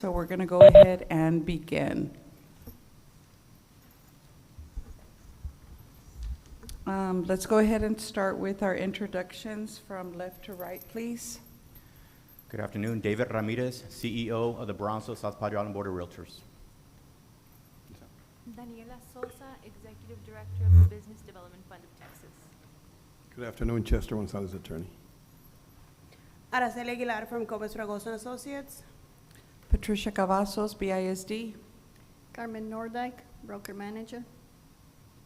So we're going to go ahead and begin. Let's go ahead and start with our introductions from left to right, please. Good afternoon, David Ramirez, CEO of the Brownsville South Padre Island Board of Realtors. Daniela Sosa, Executive Director of the Business Development Fund of Texas. Good afternoon, Chester Gonzalez, attorney. Araceli Aguilar from Gomez Fragoso Associates. Patricia Cavazos, BISD. Carmen Nordyke, broker manager.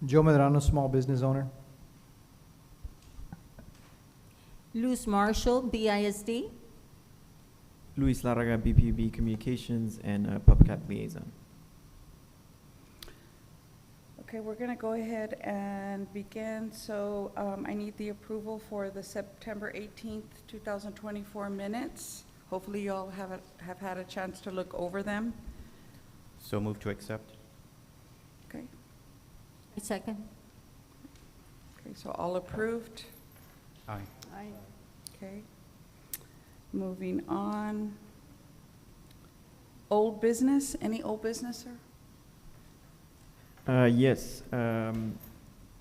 Joe Medrano, small business owner. Luz Marshall, BISD. Luis Larraga, BPUB Communications and PUBCAP Liaison. Okay, we're going to go ahead and begin. So I need the approval for the September 18th, 2024 minutes. Hopefully you all have had a chance to look over them. So move to accept. Okay. I second. Okay, so all approved. Aye. Aye. Okay. Moving on. Old business, any old business, sir? Yes,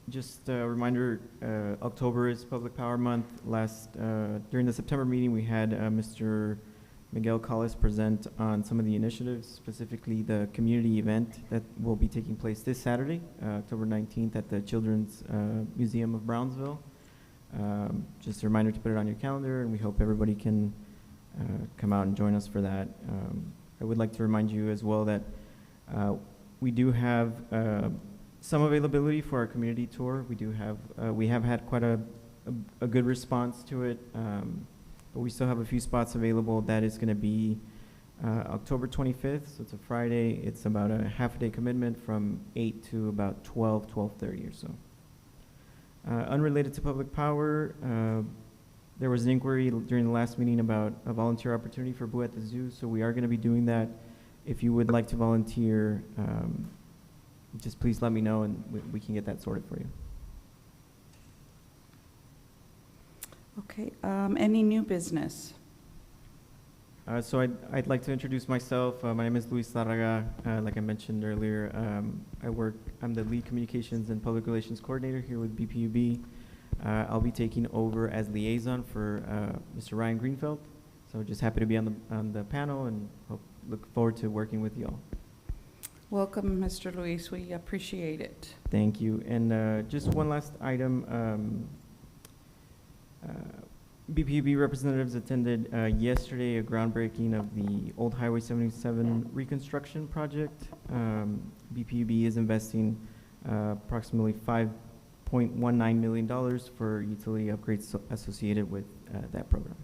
just a reminder, October is Public Power Month. During the September meeting, we had Mr. Miguel Calles present on some of the initiatives, specifically the community event that will be taking place this Saturday, October 19th at the Children's Museum of Brownsville. Just a reminder to put it on your calendar, and we hope everybody can come out and join us for that. I would like to remind you as well that we do have some availability for our community tour. We have had quite a good response to it, but we still have a few spots available. That is going to be October 25th, so it's a Friday. It's about a half-a-day commitment from 8 to about 12:30 or so. Unrelated to public power, there was an inquiry during the last meeting about a volunteer opportunity for Boo at the Zoo, so we are going to be doing that. If you would like to volunteer, just please let me know and we can get that sorted for you. Okay, any new business? So I'd like to introduce myself. My name is Luis Larraga. Like I mentioned earlier, I'm the lead communications and public relations coordinator here with BPUB. I'll be taking over as liaison for Mr. Ryan Greenfeld. So just happy to be on the panel and look forward to working with you all. Welcome, Mr. Luis. We appreciate it. Thank you. And just one last item. BPUB representatives attended yesterday a groundbreaking of the Old Highway 77 reconstruction project. BPUB is investing approximately $5.19 million for utility upgrades associated with that program.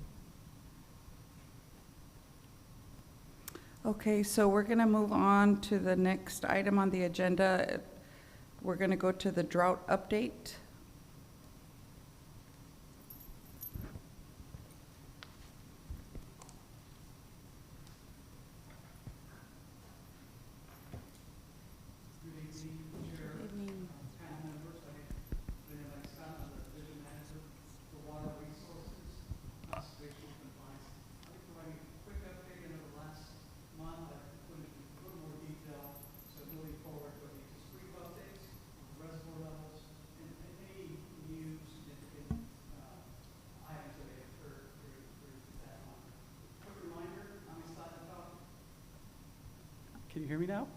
Okay, so we're going to move on to the next item on the agenda. We're going to go to the drought update. Can you hear me now?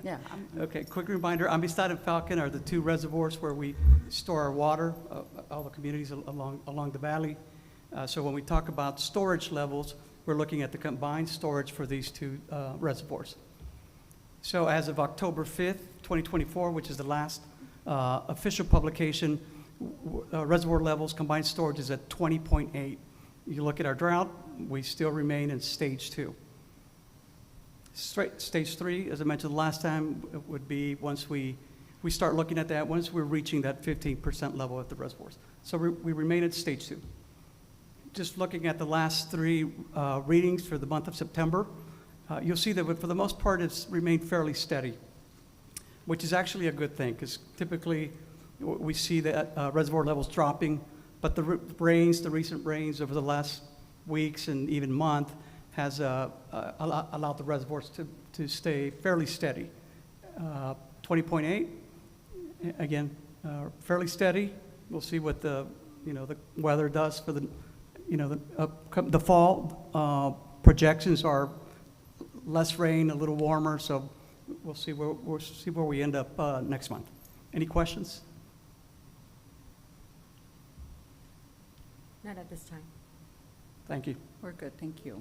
Yeah. Okay, quick reminder, Amistad and Falcon are the two reservoirs where we store our water, all the communities along the valley. So when we talk about storage levels, we're looking at the combined storage for these two reservoirs. So as of October 5th, 2024, which is the last official publication, reservoir levels, combined storage is at 20.8. You look at our drought, we still remain in stage 2. Stage 3, as I mentioned last time, would be once we start looking at that, once we're reaching that 15% level at the reservoirs. So we remain at stage 2. Just looking at the last 3 readings for the month of September, you'll see that for the most part it's remained fairly steady, which is actually a good thing because typically we see that reservoir levels dropping, but the recent rains over the last weeks and even month has allowed the reservoirs to stay fairly steady. 20.8, again, fairly steady. We'll see what the weather does for the fall. Projections are less rain, a little warmer, so we'll see where we end up next month. Any questions? Not at this time. Thank you. We're good, thank you.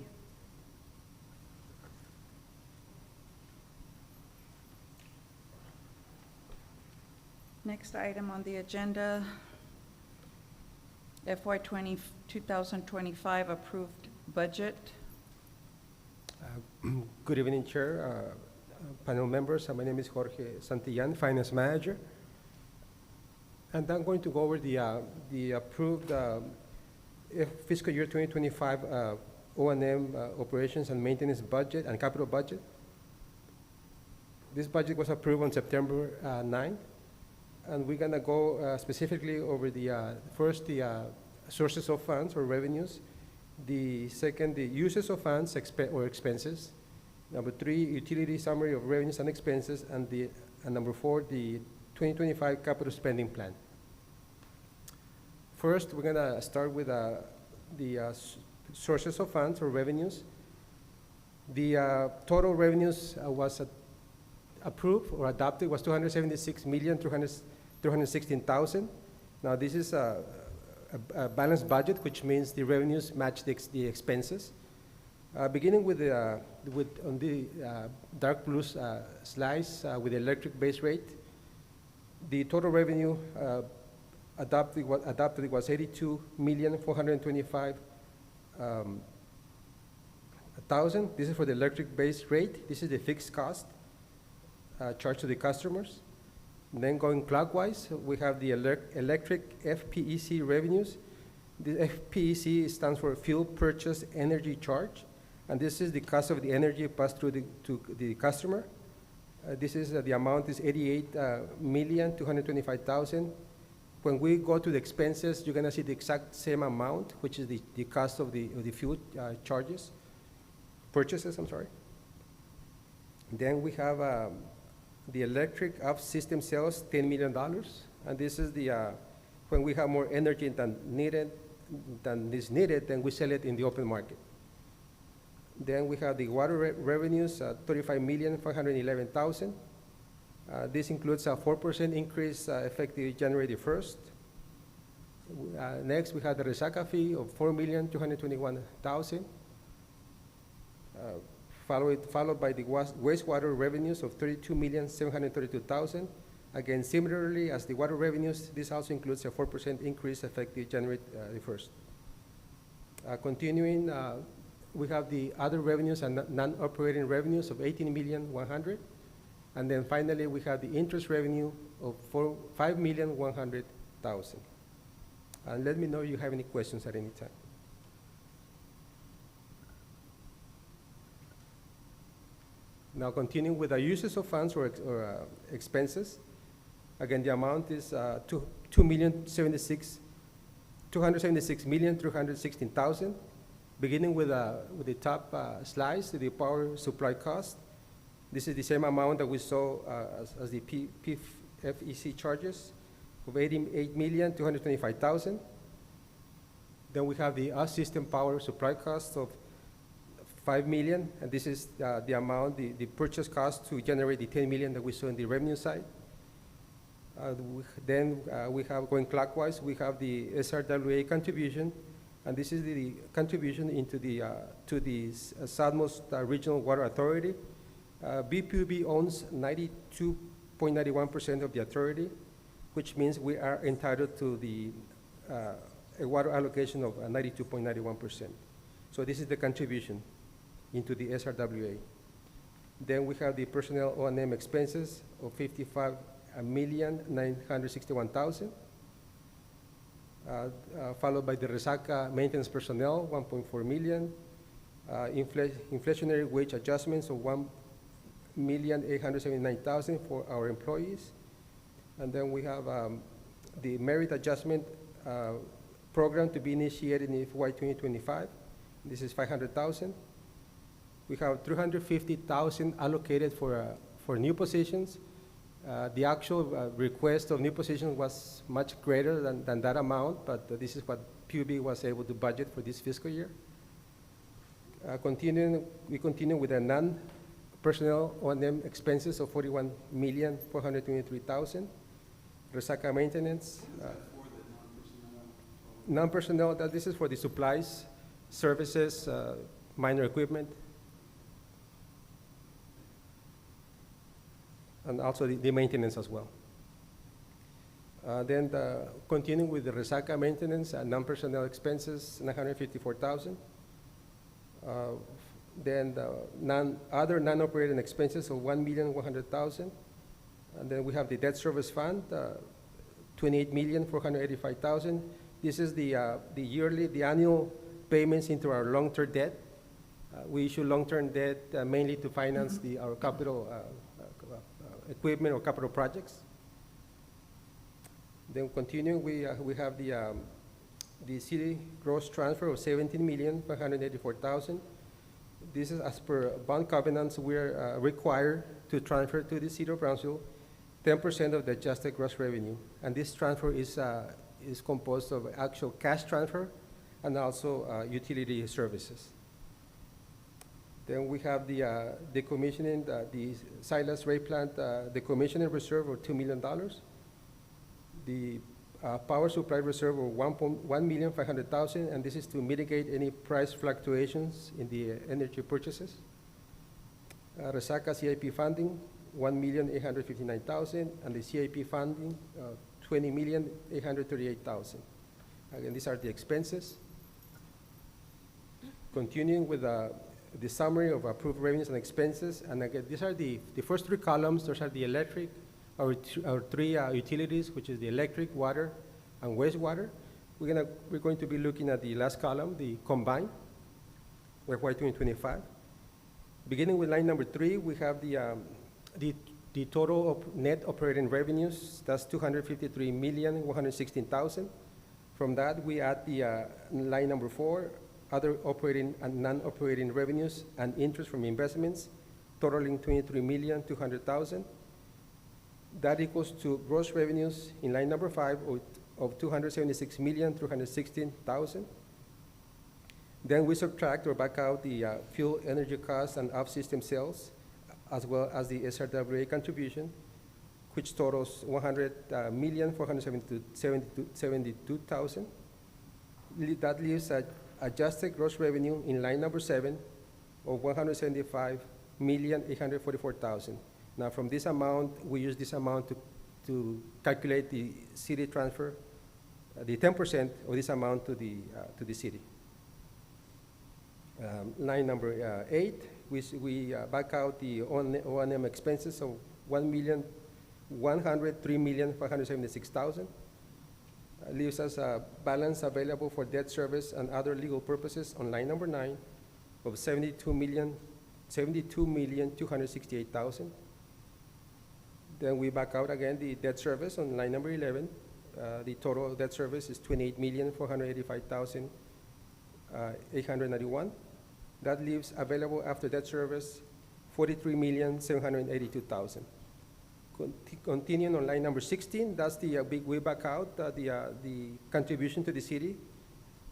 Next item on the agenda, FY 2025 approved budget. Good evening, Chair, panel members. My name is Jorge Santillan, Finance Manager. And I'm going to go over the approved fiscal year 2025 O&M operations and maintenance budget and capital budget. This budget was approved on September 9th. And we're gonna go specifically over the sources of funds or revenues. The second, the uses of funds or expenses. Number 3, utility summary of revenues and expenses. And number 4, the 2025 capital spending plan. First, we're gonna start with the sources of funds or revenues. The total revenues was approved or adopted was $276,316,000. Now this is a balanced budget, which means the revenues match the expenses. Beginning with on the dark blue slice with the electric base rate, the total revenue adopted was $82,425,000. This is for the electric base rate. This is the fixed cost charged to the customers. And then going clockwise, we have the electric FPEC revenues. The FPEC stands for Fuel Purchase Energy Charge, and this is the cost of the energy passed through to the customer. This is the amount is $88,225,000. When we go to the expenses, you're gonna see the exact same amount, which is the cost of the fuel purchases, I'm sorry. Then we have the electric off-system sales, $10 million. And this is when we have more energy than is needed, then we sell it in the open market. Then we have the water revenues, $35,511,000. This includes a 4% increase effective January 1st. Next, we have the resaca fee of $4,221,000. Followed by the wastewater revenues of $32,732,000. Again, similarly as the water revenues, this also includes a 4% increase effective January 1st. Continuing, we have the other revenues and non-operating revenues of $18,100,000. And then finally, we have the interest revenue of $5,100,000. And let me know if you have any questions at any time. Now, continuing with the uses of funds or expenses. Again, the amount is $276,316,000. Beginning with the top slice, the power supply cost. This is the same amount that we saw as the PFEC charges of $88,225,000. Then we have the off-system power supply cost of $5 million, and this is the amount, the purchase cost to generate the $10 million that we saw in the revenue side. Then we have, going clockwise, we have the SRWA contribution, and this is the contribution into to the Southmost Regional Water Authority. BPUB owns 92.91% of the authority, which means we are entitled to a water allocation of 92.91%. So this is the contribution into the SRWA. Then we have the personnel O&M expenses of $55,961,000, followed by the resaca maintenance personnel, $1.4 million, inflationary wage adjustments of $1,879,000 for our employees. And then we have the merit adjustment program to be initiated in FY 2025. This is $500,000. We have 350,000 allocated for new positions. The actual request of new positions was much greater than that amount, but this is what PUB was able to budget for this fiscal year. We continue with the non-personnel O&M expenses of $41,423,000. Resaca maintenance. Non-personnel, this is for the supplies, services, minor equipment, and also the maintenance as well. Continuing with the Resaca maintenance and non-personnel expenses, $954,000. Then the other non-operating expenses of $1,100,000. And then we have the debt service fund, $28,485,000. This is the annual payments into our long-term debt. We issue long-term debt mainly to finance our capital equipment or capital projects. Then continuing, we have the city gross transfer of $17,584,000. This is as per bond covenants. We're required to transfer to the city of Brownsville 10% of the adjusted gross revenue, and this transfer is composed of actual cash transfer and also utility services. Then we have the decommissioning, the Silas Ray plant decommissioning reserve of $2 million. The power supply reserve of $1,500,000, and this is to mitigate any price fluctuations in the energy purchases. Resaca CIP funding, $1,859,000, and the CIP funding, $20,838,000. Again, these are the expenses. Continuing with the summary of approved revenues and expenses, and again, these are the first three columns. Those are the electric, our three utilities, which is the electric, water, and wastewater. We're going to be looking at the last column, the combined, FY 2025. Beginning with line number 3, we have the total net operating revenues. That's $253,116,000. From that, we add the line number 4, other operating and non-operating revenues and interest from investments, totaling $23,200,000. That equals to gross revenues in line number 5 of $276,316,000. Then we subtract or back out the fuel energy costs and off-system sales, as well as the SRWA contribution, which totals $100,472,000. That leaves adjusted gross revenue in line number 7 of $175,844,000. Now, from this amount, we use this amount to calculate the city transfer, the 10% of this amount to the city. Line number 8, we back out the O&M expenses of $103,576,000. Leaves us a balance available for debt service and other legal purposes on line number 9 of $72,268,000. Then we back out again the debt service on line number 11. The total debt service is $28,485,891. That leaves available after debt service $43,782,000. Continuing on line number 16, that's the we back out the contribution to the city,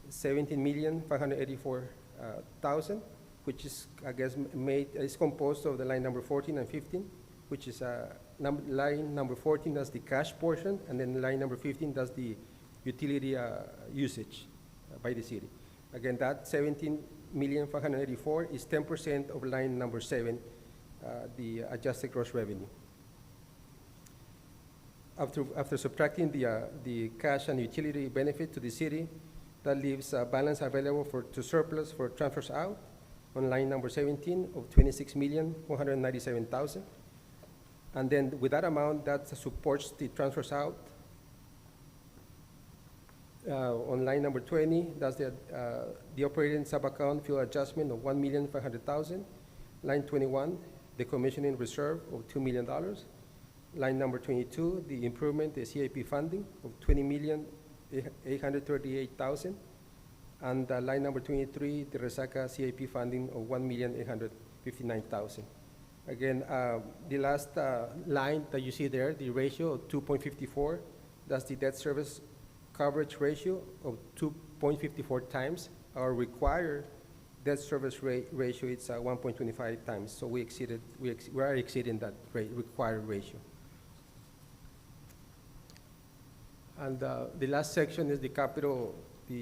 $17,584,000, which is, I guess, is composed of the line number 14 and 15, which is line number 14, that's the cash portion, and then line number 15, that's the utility usage by the city. Again, that $17,584,000 is 10% of line number 7, the adjusted gross revenue. After subtracting the cash and utility benefit to the city, that leaves a balance available to surplus for transfers out on line number 17 of $26,197,000. And then with that amount, that supports the transfers out. On line number 20, that's the operating sub-account fuel adjustment of $1,500,000. Line 21, the commissioning reserve of $2 million. Line number 22, the improvement, the CIP funding of $20,838,000. And line number 23, the Resaca CIP funding of $1,859,000. Again, the last line that you see there, the ratio of 2.54, that's the debt service coverage ratio of 2.54 times. Our required debt service ratio is 1.25 times, so we are exceeding that required ratio. And the last section is the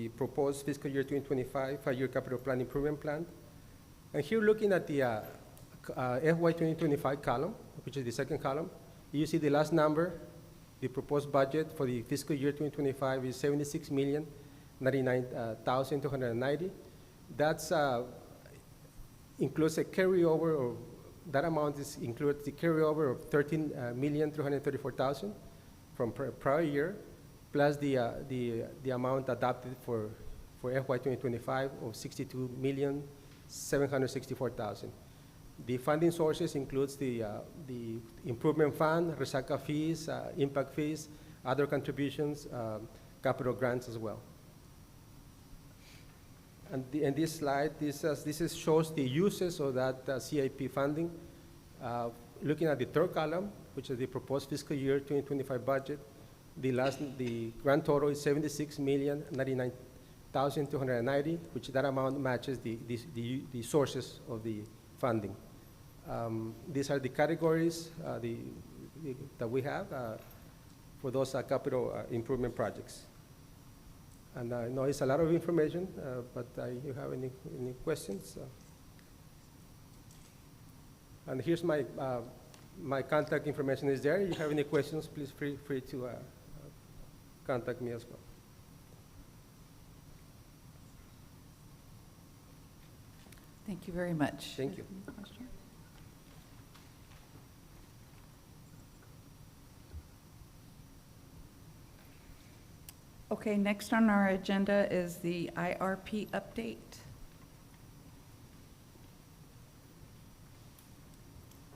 proposed fiscal year 2025 5-year capital plan improvement plan. And here, looking at the FY 2025 column, which is the second column, you see the last number. The proposed budget for the fiscal year 2025 is $76,099,290. That's includes a carryover, or that amount includes the carryover of $13,334,000 from prior year, plus the amount adopted for FY 2025 of $62,764,000. The funding sources includes the improvement fund, Resaca fees, impact fees, other contributions, capital grants as well. And in this slide, this shows the uses of that CIP funding. Looking at the third column, which is the proposed fiscal year 2025 budget, the grand total is $76,099,290, which that amount matches the sources of the funding. These are the categories that we have for those capital improvement projects. And I know it's a lot of information, but you have any questions? And here's my contact information is there. If you have any questions, please feel free to contact me as well. Thank you very much. Thank you. Okay, next on our agenda is the IRP update.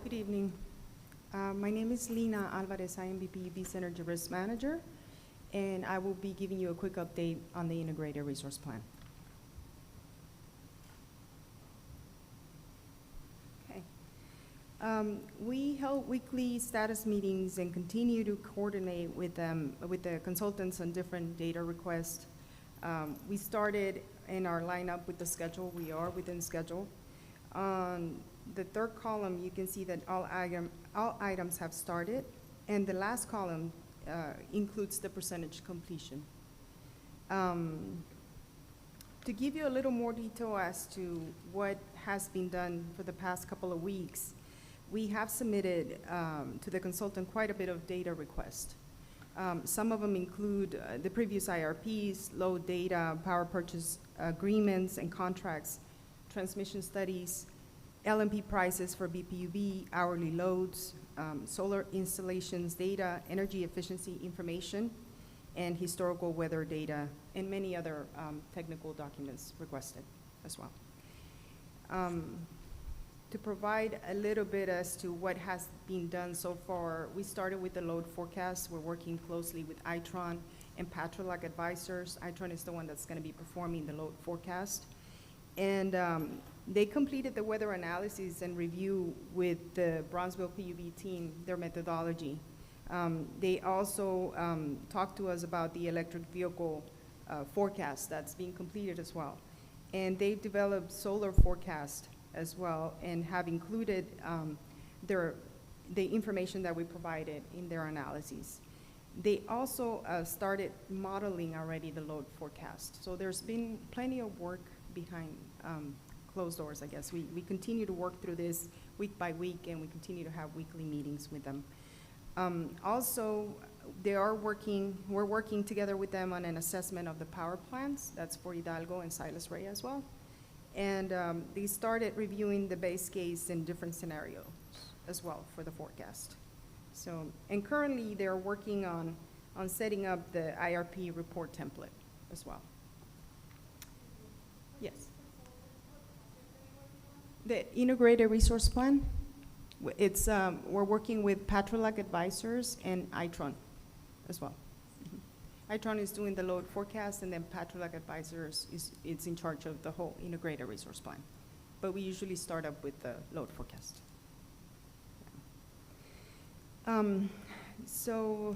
Good evening. My name is Lina Alvarez. I am the PUB Synergy Risk Manager, and I will be giving you a quick update on the Integrated Resource Plan. Okay. We held weekly status meetings and continue to coordinate with them, with the consultants on different data requests. We started in our lineup with the schedule. We are within schedule. On the third column, you can see that all items have started, and the last column includes the percentage completion. To give you a little more detail as to what has been done for the past couple of weeks, we have submitted to the consultant quite a bit of data requests. Some of them include the previous IRPs, load data, power purchase agreements and contracts, transmission studies, LMP prices for BPUB, hourly loads, solar installations data, energy efficiency information, and historical weather data, and many other technical documents requested as well. To provide a little bit as to what has been done so far, we started with the load forecast. We're working closely with ITRON and Patrolac advisors. ITRON is the one that's going to be performing the load forecast. And they completed the weather analysis and review with the Bronzeville PUB team, their methodology. They also talked to us about the electric vehicle forecast that's being completed as well. And they've developed solar forecast as well, and have included the information that we provided in their analyses. They also started modeling already the load forecast. So there's been plenty of work behind closed doors, I guess. We continue to work through this week by week, and we continue to have weekly meetings with them. Also, we're working together with them on an assessment of the power plants. That's for Hidalgo and Silas Rey as well. And they started reviewing the base case in different scenarios as well for the forecast. So, and currently they're working on setting up the IRP report template as well. Yes. The Integrated Resource Plan, it's, we're working with Patrolac advisors and ITRON as well. Itron is doing the load forecast, and then Patrolac Advisors is in charge of the whole integrated resource plan. But we usually start up with the load forecast. So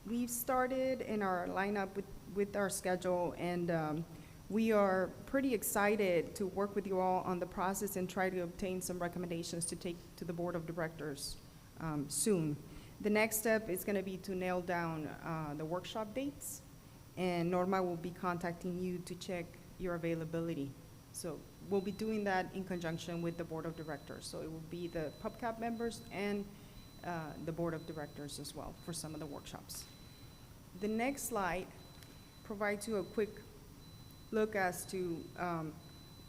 we've started in our lineup with our schedule, and we are pretty excited to work with you all on the process and try to obtain some recommendations to take to the board of directors soon. The next step is going to be to nail down the workshop dates, and Norma will be contacting you to check your availability. So we'll be doing that in conjunction with the board of directors. So it will be the PUBCAP members and the board of directors as well for some of the workshops. The next slide provides you a quick look as to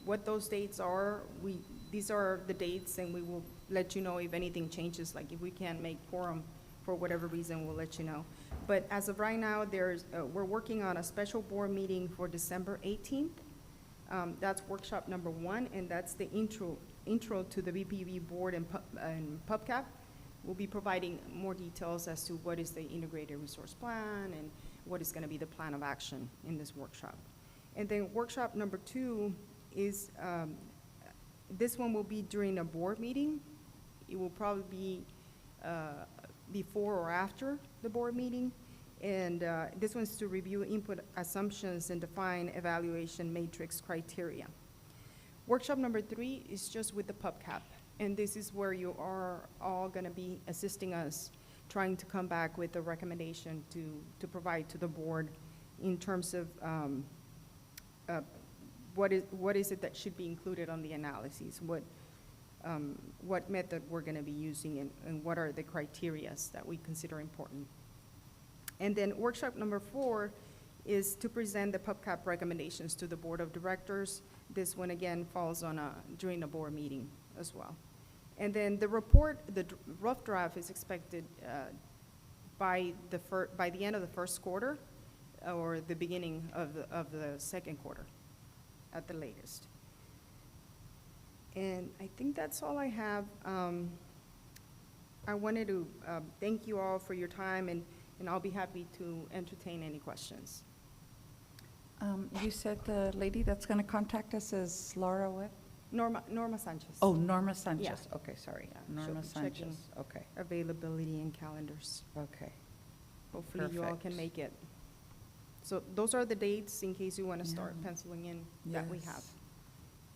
what those dates are. These are the dates, and we will let you know if anything changes, like if we can't make quorum for whatever reason, we'll let you know. But as of right now, we're working on a special board meeting for December 18th. That's workshop number 1, and that's the intro to the BPV board and PUBCAP. We'll be providing more details as to what is the integrated resource plan and what is going to be the plan of action in this workshop. And then workshop number 2 is, this one will be during a board meeting. It will probably be before or after the board meeting. And this one's to review input assumptions and define evaluation matrix criteria. Workshop number 3 is just with the PUBCAP. And this is where you are all going to be assisting us, trying to come back with a recommendation to provide to the board in terms of what is it that should be included on the analyses, what method we're going to be using, and what are the criterias that we consider important. And then workshop number 4 is to present the PUBCAP recommendations to the board of directors. This one again falls on during a board meeting as well. And then the report, the rough draft is expected by the end of the first quarter or the beginning of the second quarter at the latest. And I think that's all I have. I wanted to thank you all for your time, and I'll be happy to entertain any questions. You said the lady that's going to contact us is Laura what? Norma Sanchez. Oh, Norma Sanchez. Yeah. Okay, sorry. Yeah, she'll Norma be checking Sanchez. Okay, availability and calendars. okay. Hopefully you all Perfect. can make it. So those are the dates in case you want to start Yeah. penciling in that we have. Yes.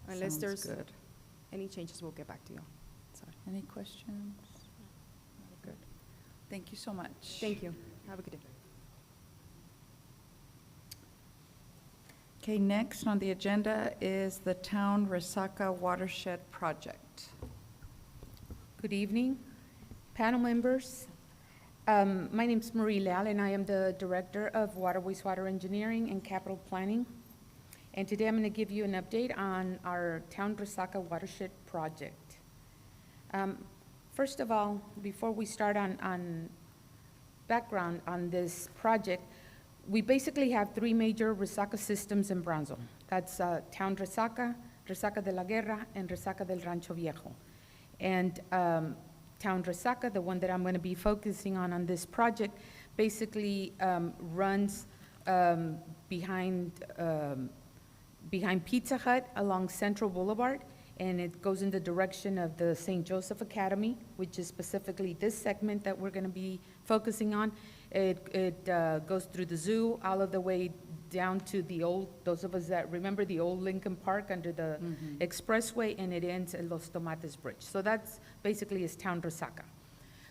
Unless Sounds there's good. any changes, we'll get back to you. Sorry. Any questions? Good. Thank you so much. Thank you. Have a good day. Okay, next on the agenda is the Town Resaca Watershed Project. Good evening, panel members. My name is Marie Leal, and I am the Director of Water, Wastewater Engineering and Capital Planning. And today I'm going to give you an update on our Town Resaca Watershed Project. First of all, before we start on background on this project, we basically have 3 major Resaca systems in Brownsville. That's Town Resaca, Resaca de la Guerra, and Resaca del Rancho Viejo. And Town Resaca, the one that I'm going to be focusing on this project, basically runs behind Pizza Hut along Central Boulevard, and it goes in the direction of the St. Joseph Academy, which is specifically this segment that we're going to be focusing on. It goes through the zoo all of the way down to the old, those of us that remember the old Lincoln Park under the expressway, and it ends at Los Tomates Bridge. So that's basically is Town Resaca.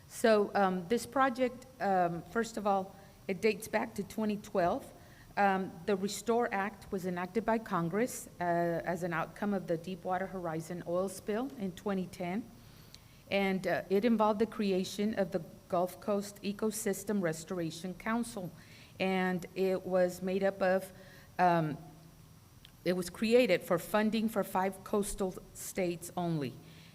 So this project, first of all, it dates back to 2012. The Restore Act was enacted by Congress as an outcome of the Deepwater Horizon oil spill in 2010. And it involved the creation of the Gulf Coast Ecosystem Restoration Council. And it was made up of, it was created for funding for 5 coastal states only.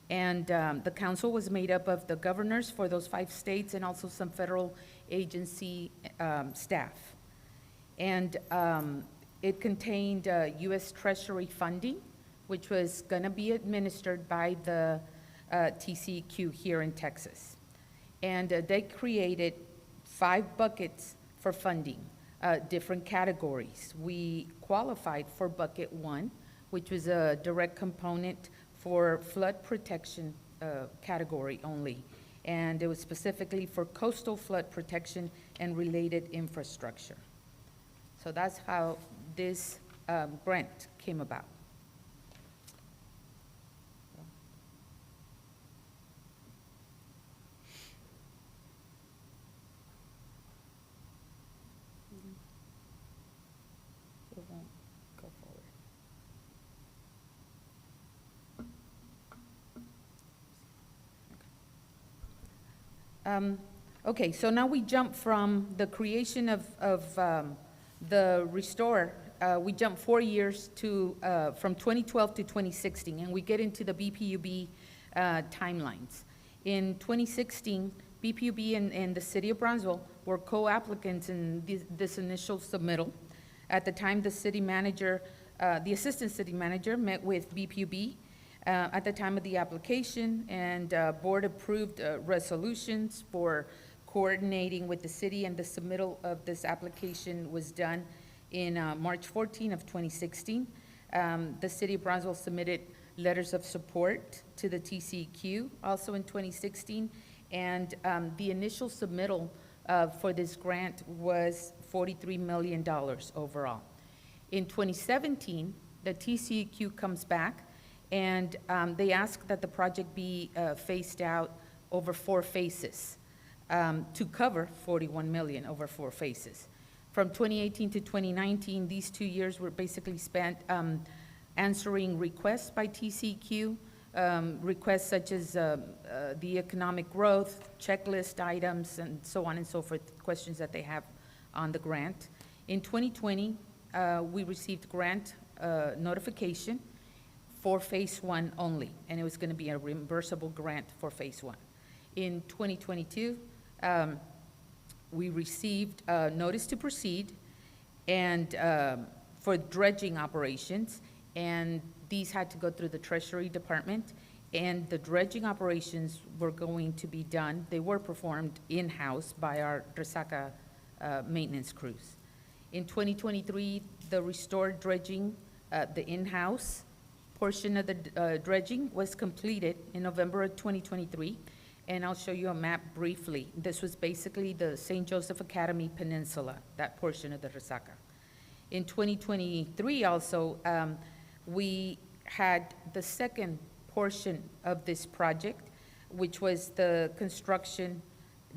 And the council was made up of the governors for those 5 states and also some federal agency staff. And it contained U.S. Treasury funding, which was going to be administered by the TCEQ here in Texas. And they created 5 buckets for funding, different categories. We qualified for bucket 1, which was a direct component for flood protection category only. And it was specifically for coastal flood protection and related infrastructure. So that's how this grant came about. It won't go forward. Okay, so now we jump from the creation of the Restore. We jump 4 years to, from 2012 to 2016, and we get into the BPUB timelines. In 2016, BPUB and the City of Brownsville were co-applicants in this initial submittal. At the time, the city manager, the assistant city manager met with BPUB at the time of the application, and board approved resolutions for coordinating with the city, and the submittal of this application was done in March 14 of 2016. The City of Brownsville submitted letters of support to the TCEQ also in 2016, and the initial submittal for this grant was $43 million overall. In 2017, the TCEQ comes back, and they ask that the project be phased out over 4 phases to cover $41 million over 4 phases. From 2018 to 2019, these 2 years were basically spent answering requests by TCEQ, requests such as the economic growth, checklist items, and so on and so forth, questions that they have on the grant. In 2020, we received grant notification for phase 1 only, and it was going to be a reimbursable grant for phase 1. In 2022, we received a notice to proceed and for dredging operations, and these had to go through the Treasury Department, and the dredging operations were going to be done. They were performed in-house by our Resaca maintenance crews. In 2023, the restored dredging, the in-house portion of the dredging was completed in November of 2023, and I'll show you a map briefly. This was basically the St. Joseph Academy Peninsula, that portion of the Resaca. In 2023 also, we had the second portion of this project, which was the construction,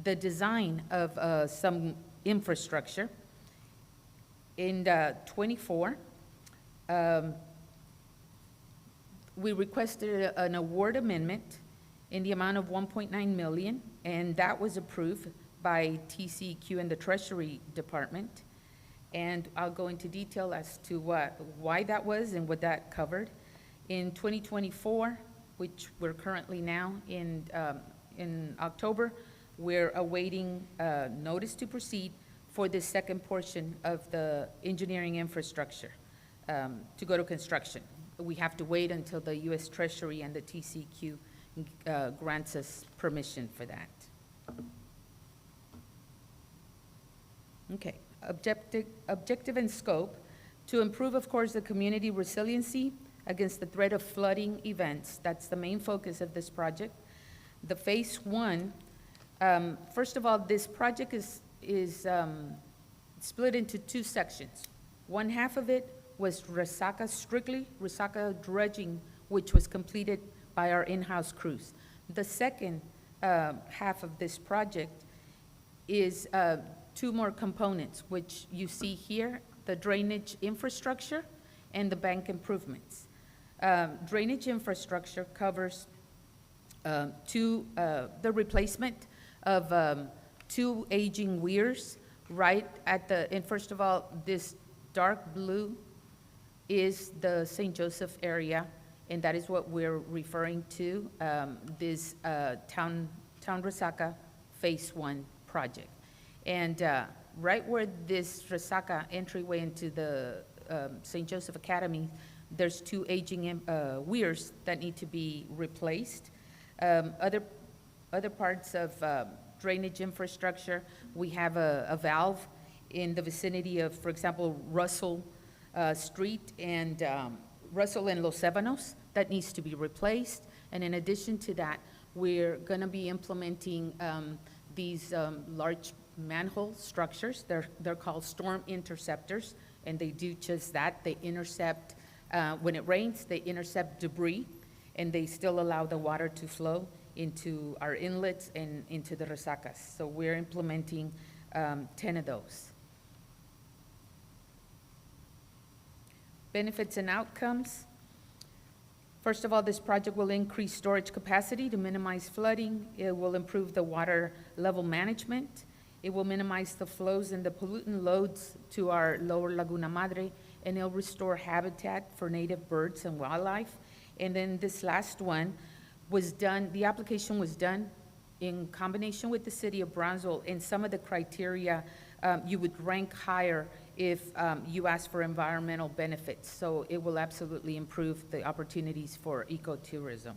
the design of some infrastructure. In 24, we requested an award amendment in the amount of $1.9 million, and that was approved by TCEQ and the Treasury Department. And I'll go into detail as to why that was and what that covered. In 2024, which we're currently now in October, we're awaiting notice to proceed for the second portion of the engineering infrastructure to go to construction. We have to wait until the U.S. Treasury and the TCEQ grants us permission for that. Okay, objective and scope: to improve, of course, the community resiliency against the threat of flooding events. That's the main focus of this project. The phase 1, first of all, this project is split into 2 sections. One half of it was Resaca, strictly Resaca dredging, which was completed by our in-house crews. The second half of this project is 2 more components, which you see here: the drainage infrastructure and the bank improvements. Drainage infrastructure covers the replacement of 2 aging weirs right at the, and first of all, this dark blue is the St. Joseph area, and that is what we're referring to, this Town Resaca Phase 1 project. And right where this Resaca entryway into the St. Joseph Academy, there's 2 aging weirs that need to be replaced. Other parts of drainage infrastructure, we have a valve in the vicinity of, for example, Russell Street and Russell and Los Ebanos that needs to be replaced. And in addition to that, we're going to be implementing these large manhole structures. They're called storm interceptors, and they do just that. They intercept, when it rains, they intercept debris, and they still allow the water to flow into our inlets and into the resacas. So we're implementing 10 of those. Benefits and outcomes. First of all, this project will increase storage capacity to minimize flooding. It will improve the water level management. It will minimize the flows and the pollutant loads to our lower Laguna Madre, and it'll restore habitat for native birds and wildlife. And then this last one was done, the application was done in combination with the city of Brownsville, and some of the criteria you would rank higher if you ask for environmental benefits. So it will absolutely improve the opportunities for ecotourism.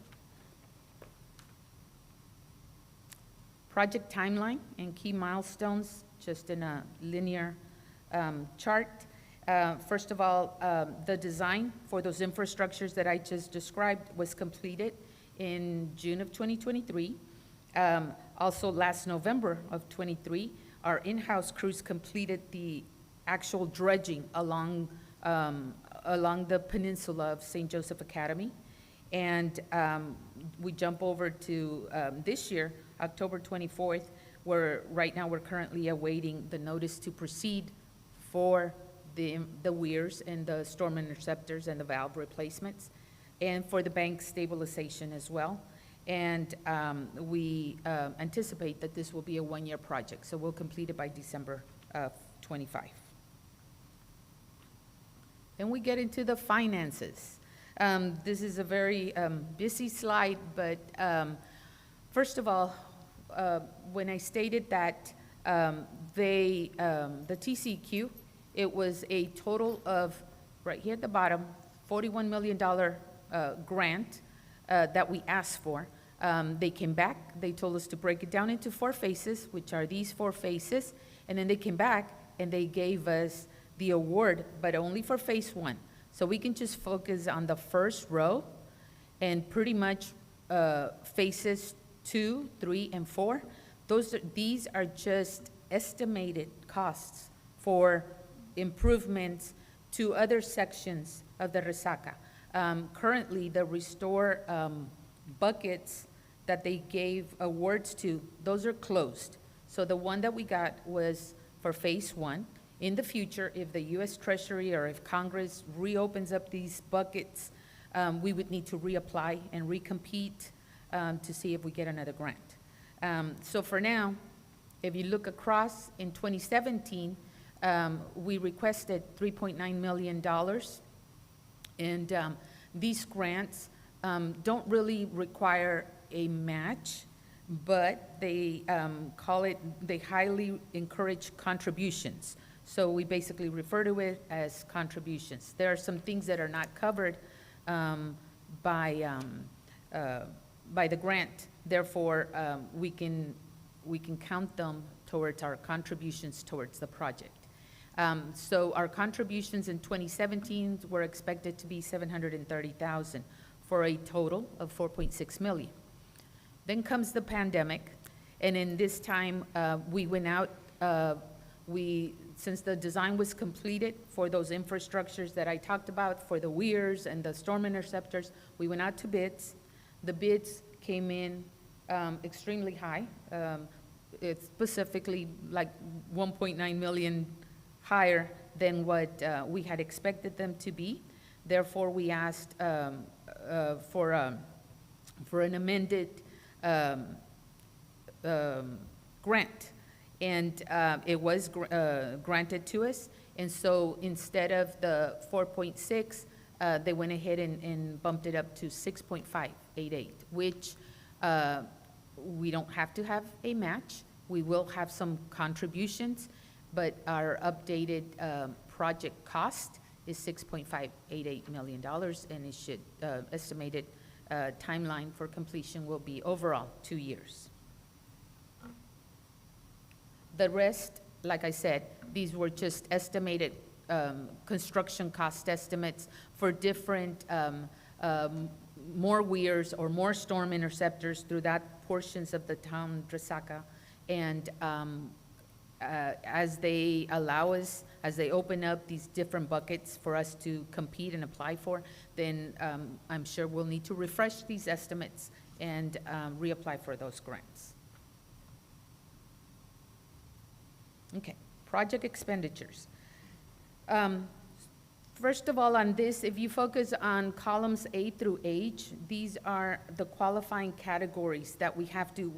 Project timeline and key milestones, just in a linear chart. First of all, the design for those infrastructures that I just described was completed in June of 2023. Also, last November of 23, our in-house crews completed the actual dredging along the peninsula of St. Joseph Academy. And we jump over to this year, October 24th, where right now we're currently awaiting the notice to proceed for the weirs and the storm interceptors and the valve replacements, and for the bank stabilization as well. And we anticipate that this will be a one-year project, so we'll complete it by December of 25. Then we get into the finances. This is a very busy slide, but first of all, when I stated that the TCQ, it was a total of, right here at the bottom, $41 million grant that we asked for. They came back, they told us to break it down into 4 phases, which are these 4 phases, and then they came back and they gave us the award, but only for phase 1. So we can just focus on the first row, and pretty much phases 2, 3, and 4. These are just estimated costs for improvements to other sections of the resaca. Currently, the restore buckets that they gave awards to, those are closed. So the one that we got was for phase 1. In the future, if the U.S. Treasury or if Congress reopens up these buckets, we would need to reapply and recompete to see if we get another grant. So for now, if you look across, in 2017, we requested $3.9 million. And these grants don't really require a match, but they they highly encourage contributions. So we basically refer to it as contributions. There are some things that are not covered by the grant. Therefore, we can count them towards our contributions towards the project. So our contributions in 2017 were expected to be $730,000 for a total of $4.6 million. Then comes the pandemic, and in this time, we went out, since the design was completed for those infrastructures that I talked about, for the weirs and the storm interceptors, we went out to bids. The bids came in extremely high. It's specifically like 1.9 million higher than what we had expected them to be. Therefore, we asked for an amended grant, and it was granted to us. And so instead of the 4.6, they went ahead and bumped it up to 6.588, which we don't have to have a match. We will have some contributions, but our updated project cost is $6.588 million, and it should, estimated timeline for completion will be overall 2 years. The rest like I said, these were just estimated construction cost estimates for different more weirs or more storm interceptors through that portions of the town Resaca. And as they allow us, as they open up these different buckets for us to compete and apply for, then I'm sure we'll need to refresh these estimates and reapply for those grants. Okay, project expenditures. First of all, on this, if you focus on columns A through H, these are the qualifying categories that we have to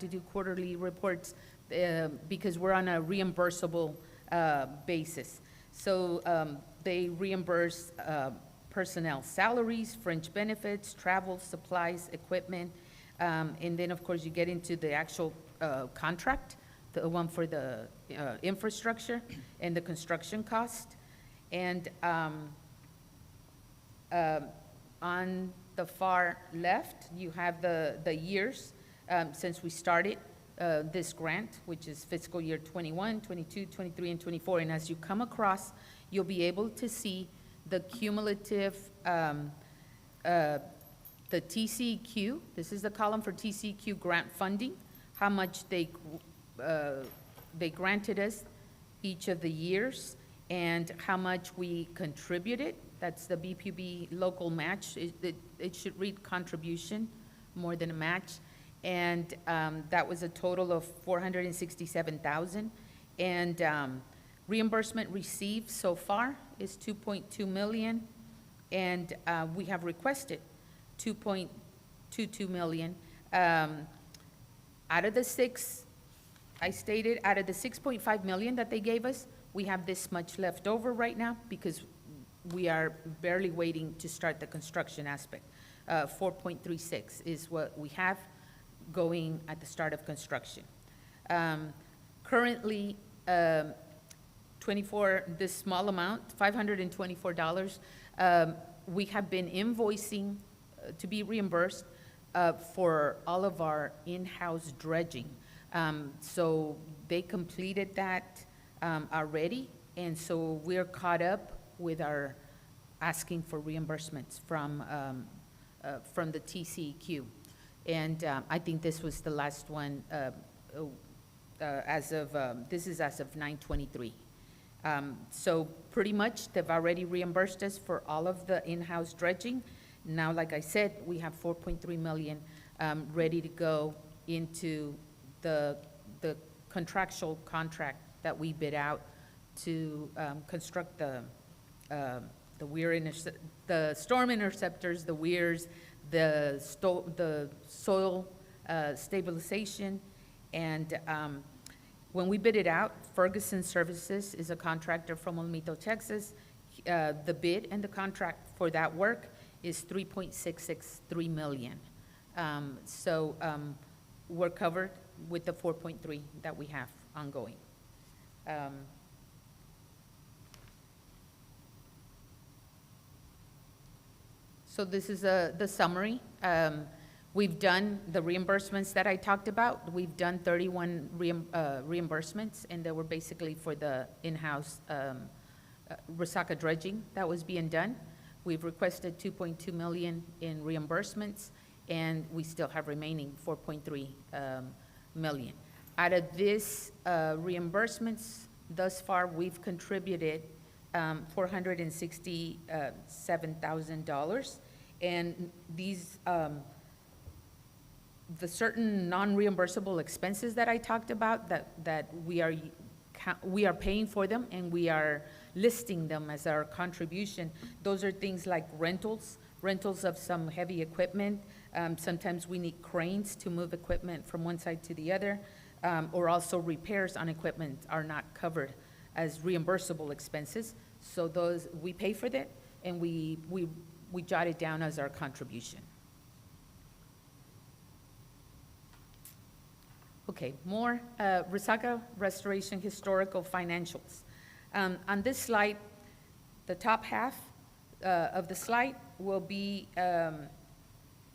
do quarterly reports because we're on a reimbursable basis. So they reimburse personnel salaries, fringe benefits, travel, supplies, equipment, and then, of course, you get into the actual contract, the one for the infrastructure and the construction cost. And on the far left, you have the years since we started this grant, which is fiscal year 21, 22, 23, and 24. And as you come across, you'll be able to see the cumulative, the TCEQ. This is the column for TCEQ grant funding, how much they granted us each of the years, and how much we contributed. That's the BPB local match. It should read contribution more than a match. And that was a total of $467,000. And reimbursement received so far is $2.2 million. And we have requested $2.22 million. Out of the six, I stated, out of the $6.5 million that they gave us, we have this much left over right now because we are barely waiting to start the construction aspect. 4.36 is what we have going at the start of construction. Currently, this small amount, $524, we have been invoicing to be reimbursed for all of our in-house dredging. So they completed that already, and so we're caught up with our asking for reimbursements from the TCEQ. And I think this was the last one this is as of 9/23. So pretty much they've already reimbursed us for all of the in-house dredging. Now, like I said, we have $4.3 million ready to go into the contractual contract that we bid out to construct the storm interceptors, the weirs, the soil stabilization. And when we bid it out, Ferguson Services is a contractor from Olmito, Texas. The bid and the contract for that work is $3.663 million. So we're covered with the 4.3 that we have ongoing. So this is the summary. We've done the reimbursements that I talked about. We've done 31 reimbursements, and they were basically for the in-house Resaca dredging that was being done. We've requested $2.2 million in reimbursements, and we still have remaining $4.3 million. Out of this reimbursements, thus far, we've contributed $467,000, and these the certain non-reimbursable expenses that I talked about that we are paying for them, and we are listing them as our contribution. Those are things like rentals of some heavy equipment. Sometimes we need cranes to move equipment from one side to the other, or also repairs on equipment are not covered as reimbursable expenses. So those, we pay for that, and we jot it down as our contribution. Okay, more Resaca Restoration historical financials. On this slide, the top half of the slide will be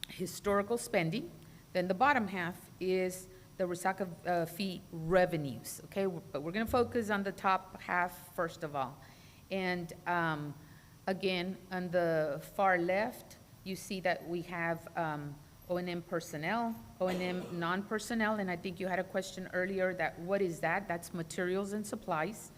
historical spending. Then the bottom half is the Resaca fee revenues, okay? But we're gonna focus on the top half first of all. And again, on the far left, you see that we have O&M personnel, O&M non-personnel, and I think you had a question earlier that what is that? That's materials and supplies.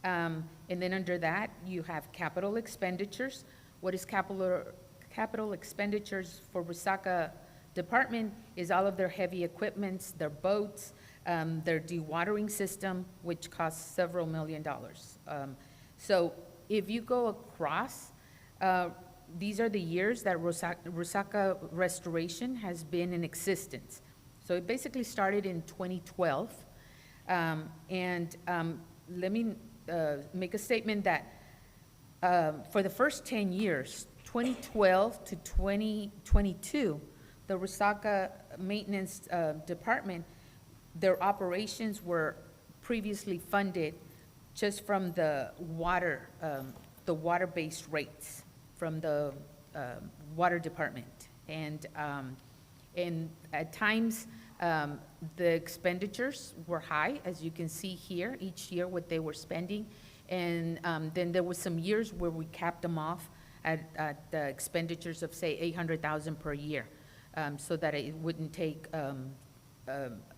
And then under that, you have capital expenditures. What is capital expenditures for Resaca Department is all of their heavy equipments, their boats, their dewatering system, which costs several $1 million. So if you go across, these are the years that Resaca Restoration has been in existence. So it basically started in 2012. Let me make a statement that for the first 10 years, 2012 to 2022, the Resaca Maintenance Department, their operations were previously funded just from the water-based rates from the water department. And at times, the expenditures were high, as you can see here, each year what they were spending. And then there was some years where we capped them off at the expenditures of, say, $800,000 per year, so that it wouldn't take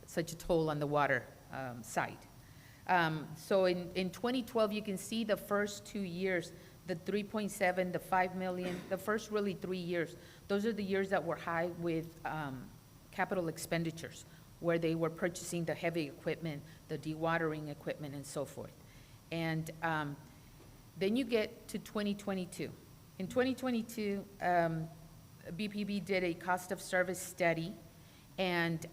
such a toll on the water side. So in 2012, you can see the first 2 years, the 3.7, the 5 million, the first really 3 years, those are the years that were high with capital expenditures, where they were purchasing the heavy equipment, the dewatering equipment, and so forth. And then you get to 2022. In 2022, BPB did a cost of service study, and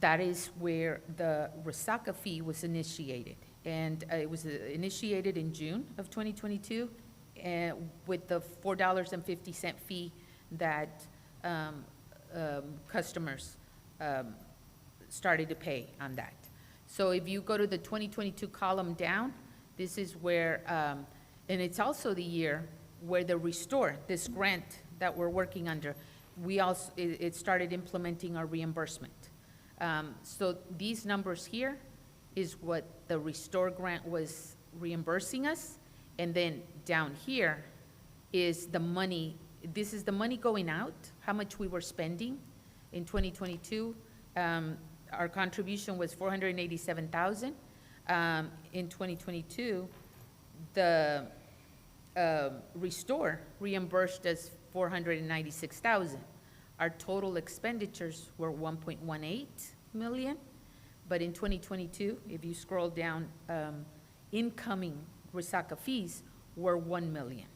that is where the Resaca fee was initiated. And it was initiated in June of 2022 with the $4.50 fee that customers started to pay on that. So if you go to the 2022 column down, this is where, and it's also the year where the Restore, this grant that we're working under, it started implementing our reimbursement. So these numbers here is what the Restore grant was reimbursing us. And then down here is the money, this is the money going out, how much we were spending in 2022. Our contribution was $487,000. In 2022, the Restore reimbursed us $496,000. Our total expenditures were $1.18 million. But in 2022, if you scroll down, incoming Resaca fees were $1 million,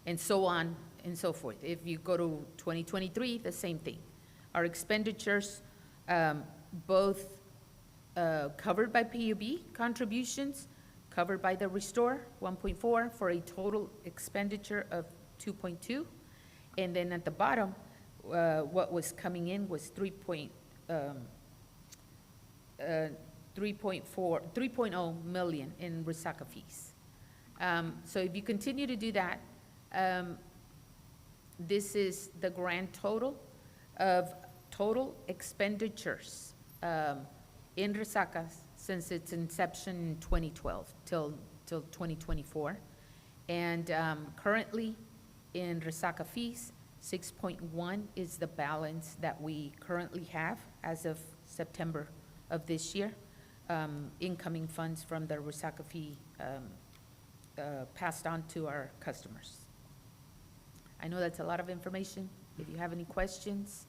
and so on and so forth. If you go to 2023, the same thing. Our expenditures, both covered by PUB contributions, covered by the Restore, 1.4, for a total expenditure of 2.2. And then at the bottom, what was coming in was 3.0 million in Resaca fees. So if you continue to do that, this is the grand total of total expenditures in Resaca since its inception in 2012 till 2024. And currently in Resaca fees, 6.1 is the balance that we currently have as of September of this year, incoming funds from the Resaca fee passed on to our customers. I know that's a lot of information. If you have any questions.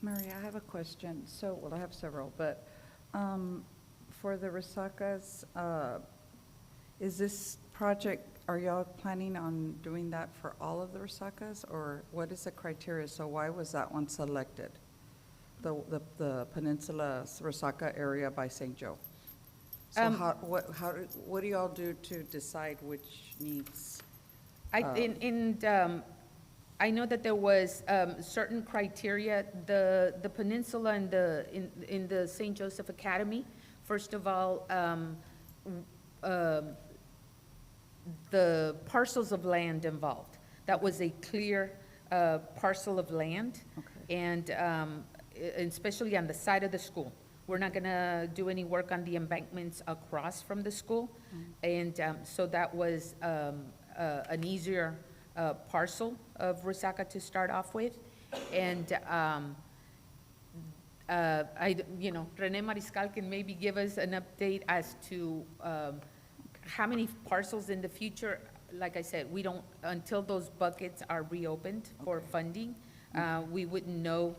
Mary, I have a question. So, well, I have several, but for the Resacas, is this project, are y'all planning on doing that for all of the Resacas, or what is the criteria? So why was that one selected? The Peninsula Resaca area by St. Joe. So what do y'all do to decide which needs? I know that there was certain criteria. The Peninsula and in the St. Joseph Academy, first of all, the parcels of land involved. That was a clear parcel of land. Okay. And especially on the side of the school. We're not gonna do any work on the embankments across from the school. And so that was an easier parcel of Resaca to start off with. And Rene Mariscal can maybe give us an update as to how many parcels in the future. Like I said, we don't, until those buckets are reopened for funding, we wouldn't know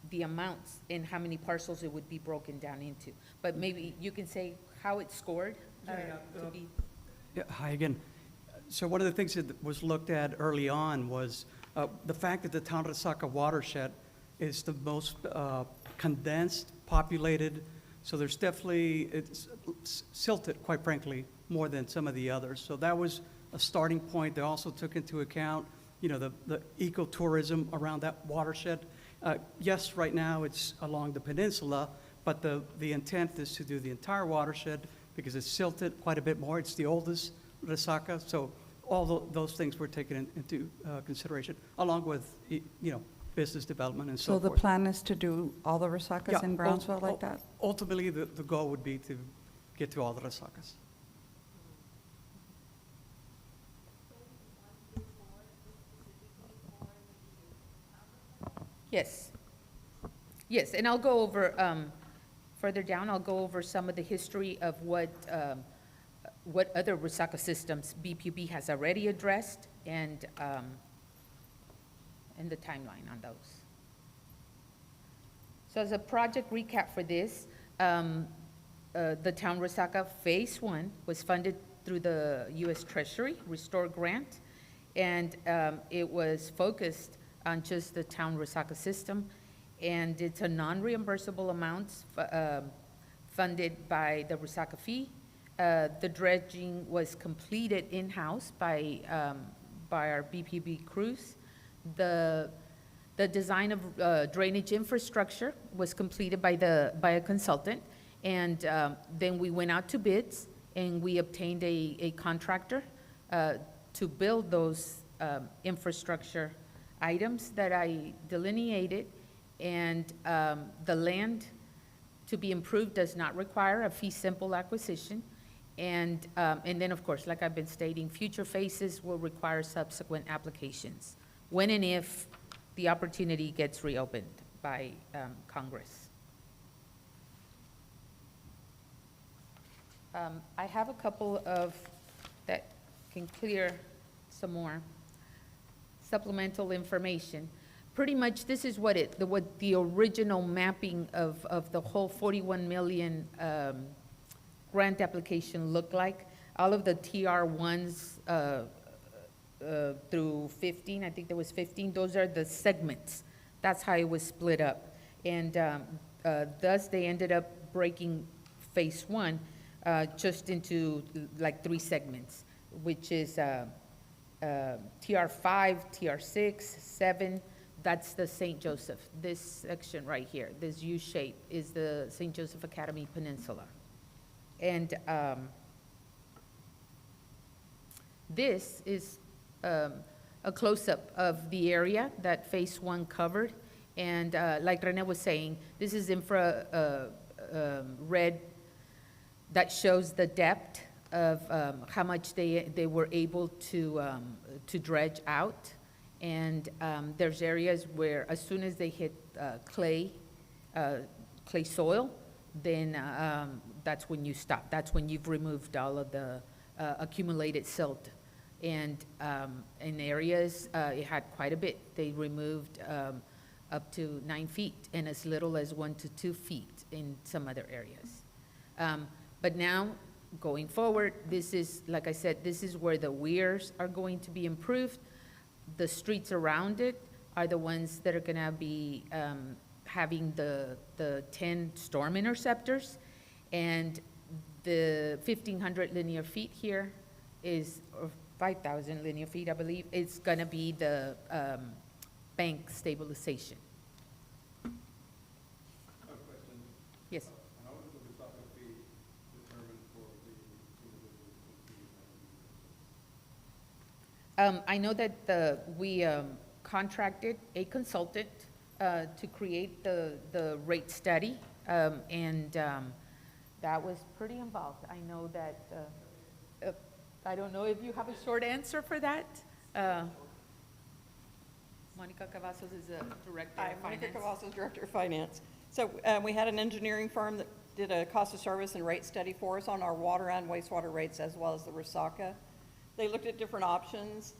the amounts and how many parcels it would be broken down into. But maybe you can say how it's scored to be. Yeah, hi again. So one of the things that was looked at early on was the fact that the town of Resaca watershed is the most condensed, populated, so there's definitely, it's silted, quite frankly, more than some of the others. So that was a starting point. They also took into account, the ecotourism around that watershed. Yes, right now it's along the peninsula, but the intent is to do the entire watershed because it's silted quite a bit more. It's the oldest Resaca, so all those things were taken into consideration, along with, business development and so So forth. the plan is to do all the Resacas Yeah, in Brownsville like that? Ultimately, the goal would be to get to all the Resacas. Yes. Yes, and I'll go over, further down, I'll go over some of the history of what other Resaca systems BPB has already addressed and the timeline on those. So as a project recap for this, the town Resaca Phase 1 was funded through the U.S. Treasury Restore Grant, and it was focused on just the town Resaca system, and it's a non-reimbursable amounts funded by the Resaca fee. The dredging was completed in-house by our BPB crews. The design of drainage infrastructure was completed by a consultant, and then we went out to bids, and we obtained a contractor to build those infrastructure items that I delineated, and the land to be improved does not require a fee simple acquisition. And then, of course, like I've been stating, future phases will require subsequent applications when and if the opportunity gets reopened by Congress. I have a couple of that can clear some more supplemental information. Pretty much this is what the original mapping of the whole 41 million grant application looked like. All of the TR1s through 15, I think there was 15, those are the segments. That's how it was split up. And thus they ended up breaking Phase 1 just into like 3 segments, which is TR5, TR6, 7, that's the St. Joseph. This section right here, this U shape, is the St. Joseph Academy Peninsula. And this is a close-up of the area that Phase 1 covered. And like Rene was saying, this is infra red that shows the depth of how much they were able to dredge out. And there's areas where as soon as they hit clay soil, then that's when you stop. That's when you've removed all of the accumulated silt. And in areas, it had quite a bit. They removed up to 9 feet and as little as 1 to 2 feet in some other areas. But now, going forward, this is, like I said, this is where the weirs are going to be improved. The streets around it are the ones that are gonna be having the 10 storm interceptors. And the 1,500 linear feet here is, or 5,000 linear feet, I believe, is gonna be the bank stabilization. Yes. I know that we contracted a consultant to create the rate study, and that was pretty involved. I know that, I don't know if you have a short answer for that. Monica Cavazos is a director Hi, of Monica finance. Cavazos, Director of Finance. So we had an engineering firm that did a cost of service and rate study for us on our water and wastewater rates as well as the Resaca. They looked at different options,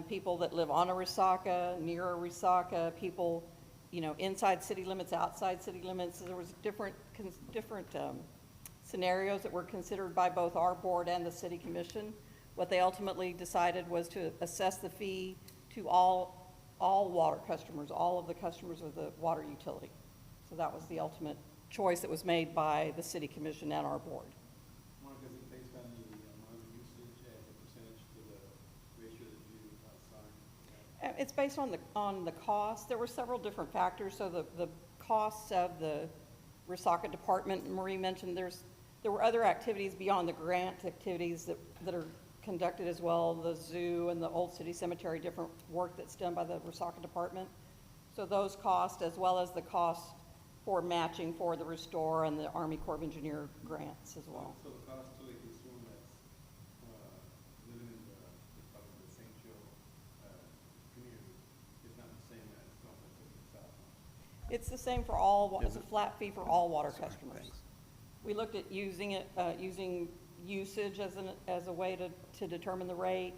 people that live on a Resaca, near a Resaca, people, you know, inside city limits, outside city limits. So there was different scenarios that were considered by both our board and the city commission. What they ultimately decided was to assess the fee to all water customers, all of the customers of the water utility. So that was the ultimate choice that was made by the city commission and our board. Monica, is it based on the amount of usage and the percentage to the ratio that you assigned? It's based on the cost. There were several different factors. So the costs of the Resaca department, Marie mentioned, there were other activities beyond the grant activities that are conducted as well, the zoo and the Old City Cemetery, different work that's done by the Resaca department. So those costs, as well as the costs for matching for the Restore and the Army Corps of Engineer grants as well. So the cost to a consumer that's living in the St. Joe community is not the same as someone that's in the South? It's the same for all, it's a flat fee for all water customers. We looked at using it, using usage as a way to determine the rate,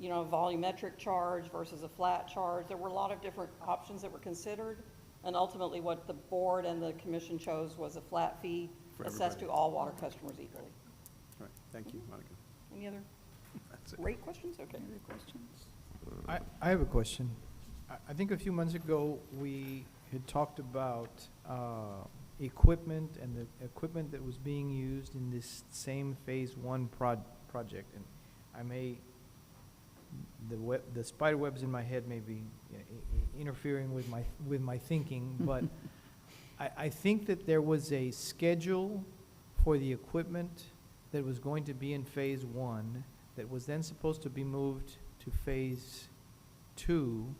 you know, a volumetric charge versus a flat charge. There were a lot of different options that were considered, and ultimately what the board and the commission chose was a flat fee For assessed to everybody. all water customers equally. All right, thank you, Monica. Any other That's it. rate questions? Okay. Any other questions? I have a question. I think a few months ago, we had talked about equipment and the equipment that was being used in this same Phase 1 project. And I may, the spider webs in my head may be interfering with my thinking, but I think that there was a schedule for the equipment that was going to be in Phase 1 that was then supposed to be moved to Phase 2,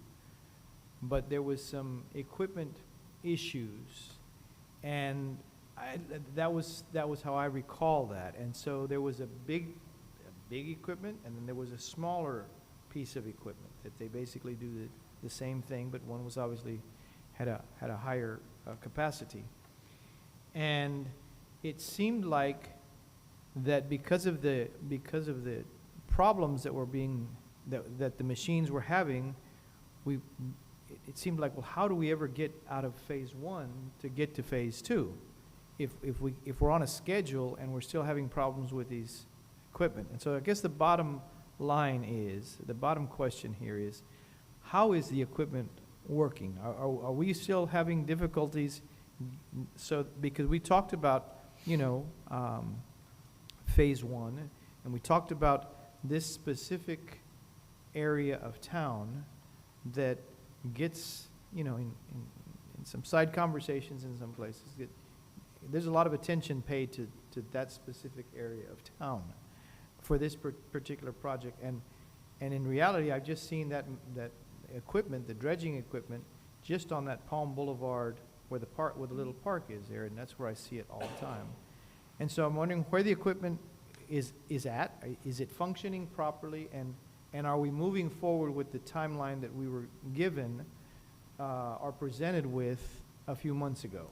but there was some equipment issues, and that was how I recall that. And so there was a big equipment, and then there was a smaller piece of equipment that they basically do the same thing, but one was obviously had a higher capacity. And it seemed like that because of the problems that were that the machines were having, it seemed like, well, how do we ever get out of Phase 1 to get to Phase 2? If we're on a schedule and we're still having problems with these equipment. And so I guess the bottom question here is, how is the equipment working? Are we still having difficulties? So, because we talked about, Phase 1, and we talked about this specific area of town that gets, in some side conversations in some places, there's a lot of attention paid to that specific area of town for this particular project. And in reality, I've just seen that equipment, the dredging equipment, just on that Palm Boulevard where the little park is there, and that's where I see it all the time. And so I'm wondering where the equipment is at. Is it functioning properly? And are we moving forward with the timeline that we were given or presented with a few months ago?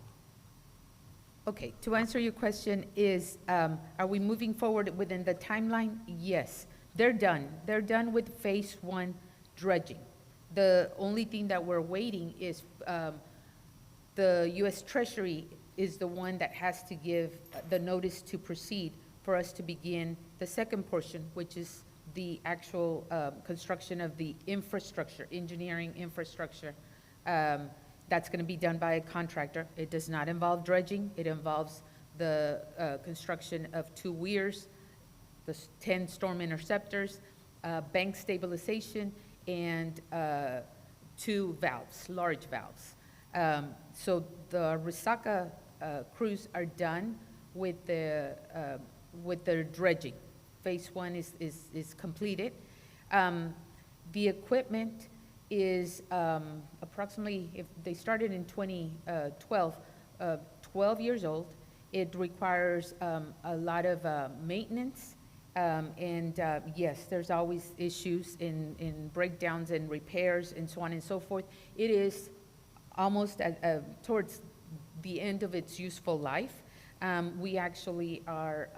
Okay, to answer your question is, are we moving forward within the timeline? Yes, they're done. They're done with Phase 1 dredging. The only thing that we're waiting is the U.S. Treasury is the one that has to give the notice to proceed for us to begin the second portion, which is the actual construction of the infrastructure, engineering infrastructure. That's going to be done by a contractor. It does not involve dredging. It involves the construction of 2 weirs, the 10 storm interceptors, bank stabilization, and 2 valves, large valves. So the Resaca crews are done with their dredging. Phase 1 is completed. The equipment is approximately, if they started in 2012, 12 years old. It requires a lot of maintenance, and yes, there's always issues in breakdowns and repairs and so on and so forth. It is almost towards the end of its useful life. We actually are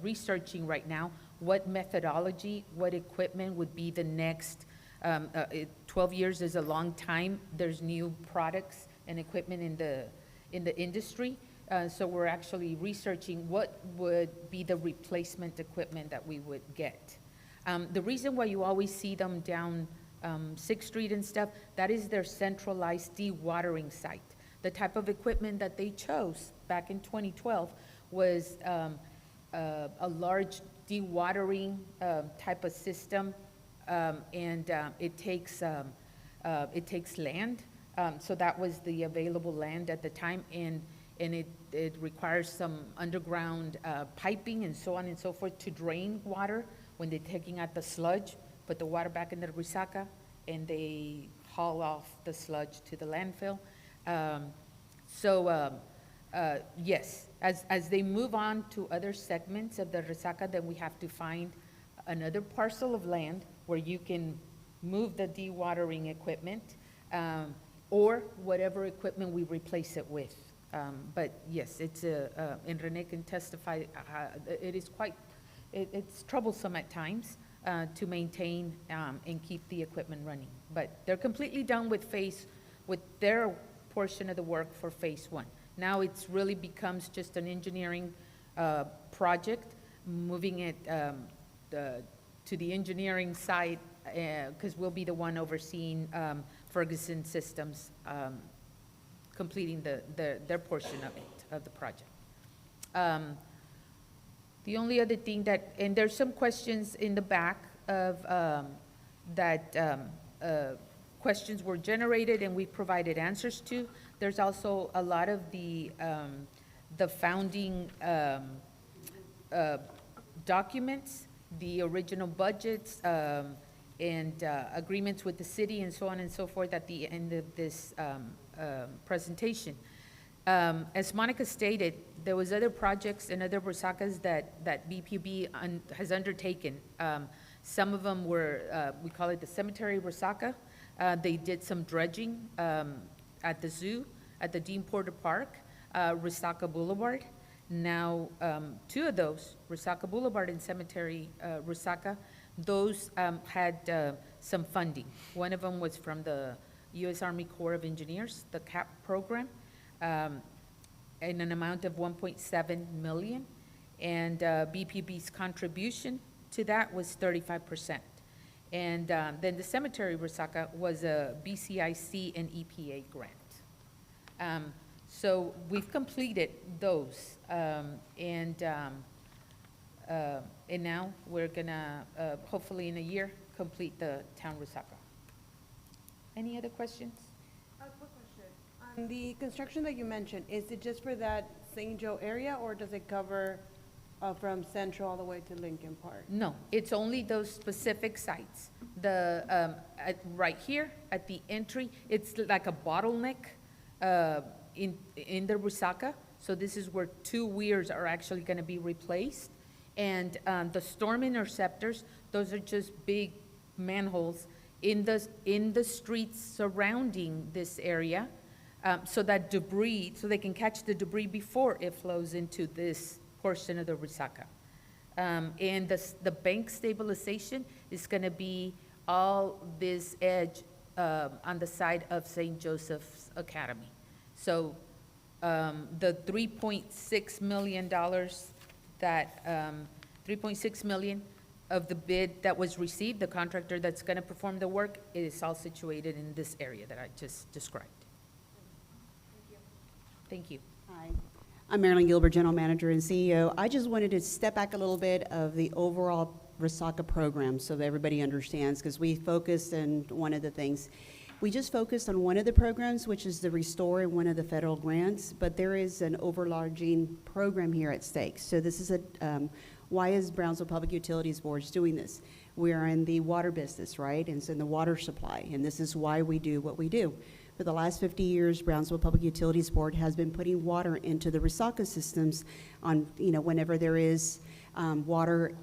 researching right now what methodology, what equipment would be the next. 12 years is a long time. There's new products and equipment in the industry. So we're actually researching what would be the replacement equipment that we would get. The reason why you always see them down 6th Street and stuff, that is their centralized dewatering site. The type of equipment that they chose back in 2012 was a large dewatering type of system, and it takes land. So that was the available land at the time, and it requires some underground piping and so on and so forth to drain water when they're taking out the sludge, put the water back in the resaca, and they haul off the sludge to the landfill. Yes, as they move on to other segments of the resaca, then we have to find another parcel of land where you can move the dewatering equipment, or whatever equipment we replace it with. But yes, it's and Renee can testify, it is it's troublesome at times to maintain and keep the equipment running. But they're completely done with their portion of the work for phase 1. Now it's really becomes just an engineering project, moving it to the engineering side, because we'll be the one overseeing Ferguson Systems completing their portion of it, of the project. The only other thing and there's some questions in the back of questions were generated and we provided answers to. There's also a lot of the founding documents, the original budgets, and agreements with the city and so on and so forth at the end of this presentation. As Monica stated, there was other projects and other resacas that BPB has undertaken. Some of them were, we call it the cemetery resaca. They did some dredging at the zoo, at the Dean Porter Park, Resaca Boulevard. Now, 2 of those, Resaca Boulevard and Cemetery Resaca, those had some funding. One of them was from the U.S. Army Corps of Engineers, the CAP program, in an amount of $1.7 million, and BPB's contribution to that was 35%. And then the cemetery resaca was a BCIC and EPA grant. So we've completed those, and now we're gonna, hopefully in a year, complete the town resaca. Any other questions? Quick question. The construction that you mentioned, is it just for that St. Joe area, or does it cover from Central all the way to Lincoln Park? No, it's only those specific sites. The, right here at the entry, it's like a bottleneck in the resaca. So this is where 2 weirs are actually gonna be replaced. And the storm interceptors, those are just big manholes in the streets surrounding this area, so that debris, so they can catch the debris before it flows into this portion of the resaca. And the bank stabilization is gonna be all this edge on the side of St. Joseph's Academy. So the $3.6 million that, 3.6 million of the bid that was received, the contractor that's gonna perform the work, is all situated in this area that I just described. Thank you. Hi, I'm Marilyn Gilbert, General Manager and CEO. I just wanted to step back a little bit of the overall resaca program so that everybody understands, because we focused on one of the things. We just focused on one of the programs, which is the Restore, one of the federal grants, but there is an overarching program here at stake. So this is why is Brownsville Public Utilities Board doing this? We are in the water business, right? And it's in the water supply, and this is why we do what we do. For the last 50 years, Brownsville Public Utilities Board has been putting water into the resaca systems on, whenever there is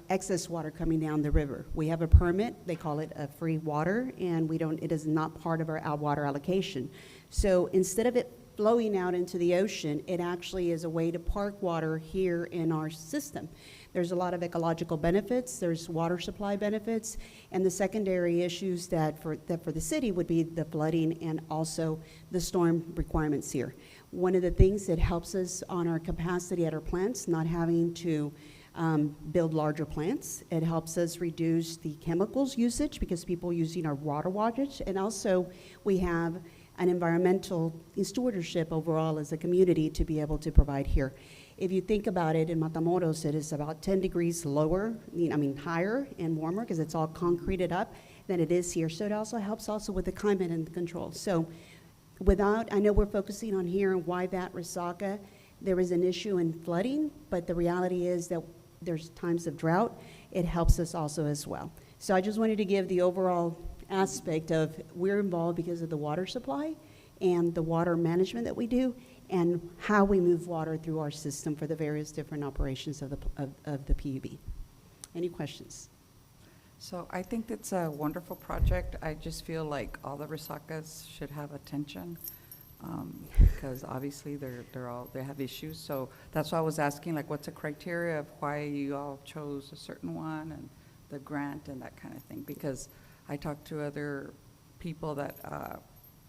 excess water coming down the river. We have a permit, they call it a free water, and it is not part of our water allocation. So instead of it flowing out into the ocean, it actually is a way to park water here in our system. There's a lot of ecological benefits, there's water supply benefits, and the secondary issues that for the city would be the flooding and also the storm requirements here. One of the things that helps us on our capacity at our plants, not having to build larger plants, it helps us reduce the chemicals usage because people using our water wattage, and also we have an environmental stewardship overall as a community to be able to provide here. If you think about it, in Matamoros, it is about 10 degrees higher and warmer because it's all concreted up than it is here. So it also helps also with the climate and the control. So I know we're focusing on here and why that resaca, there is an issue in flooding, but the reality is that there's times of drought. It helps us also as well. So I just wanted to give the overall aspect of we're involved because of the water supply and the water management that we do and how we move water through our system for the various different operations of the PUB. Any questions? So I think it's a wonderful project. I just feel like all the resacas should have attention because obviously they have issues. So that's why I was asking, like, what's the criteria of why you all chose a certain one and the grant and that kind of thing? Because I talked to other people that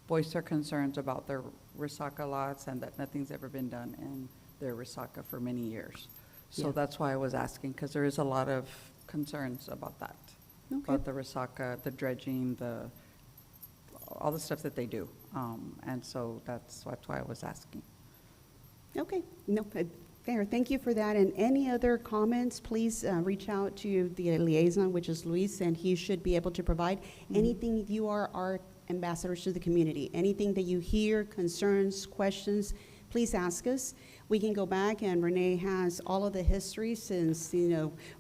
voiced their concerns about their resaca lots and that nothing's ever been done in their resaca for many years. So Yeah. that's why I was asking, because there is a lot of concerns about that. Okay. About the resaca, the dredging, all the stuff that they do. And so that's why I was asking. Okay, no, fair. Thank you for that. And any other comments, please reach out to the liaison, which is Luis, and he should be able to provide anything. You are our ambassadors to the community. Anything that you hear, concerns, questions, please ask us. We can go back, and Renee has all of the history since,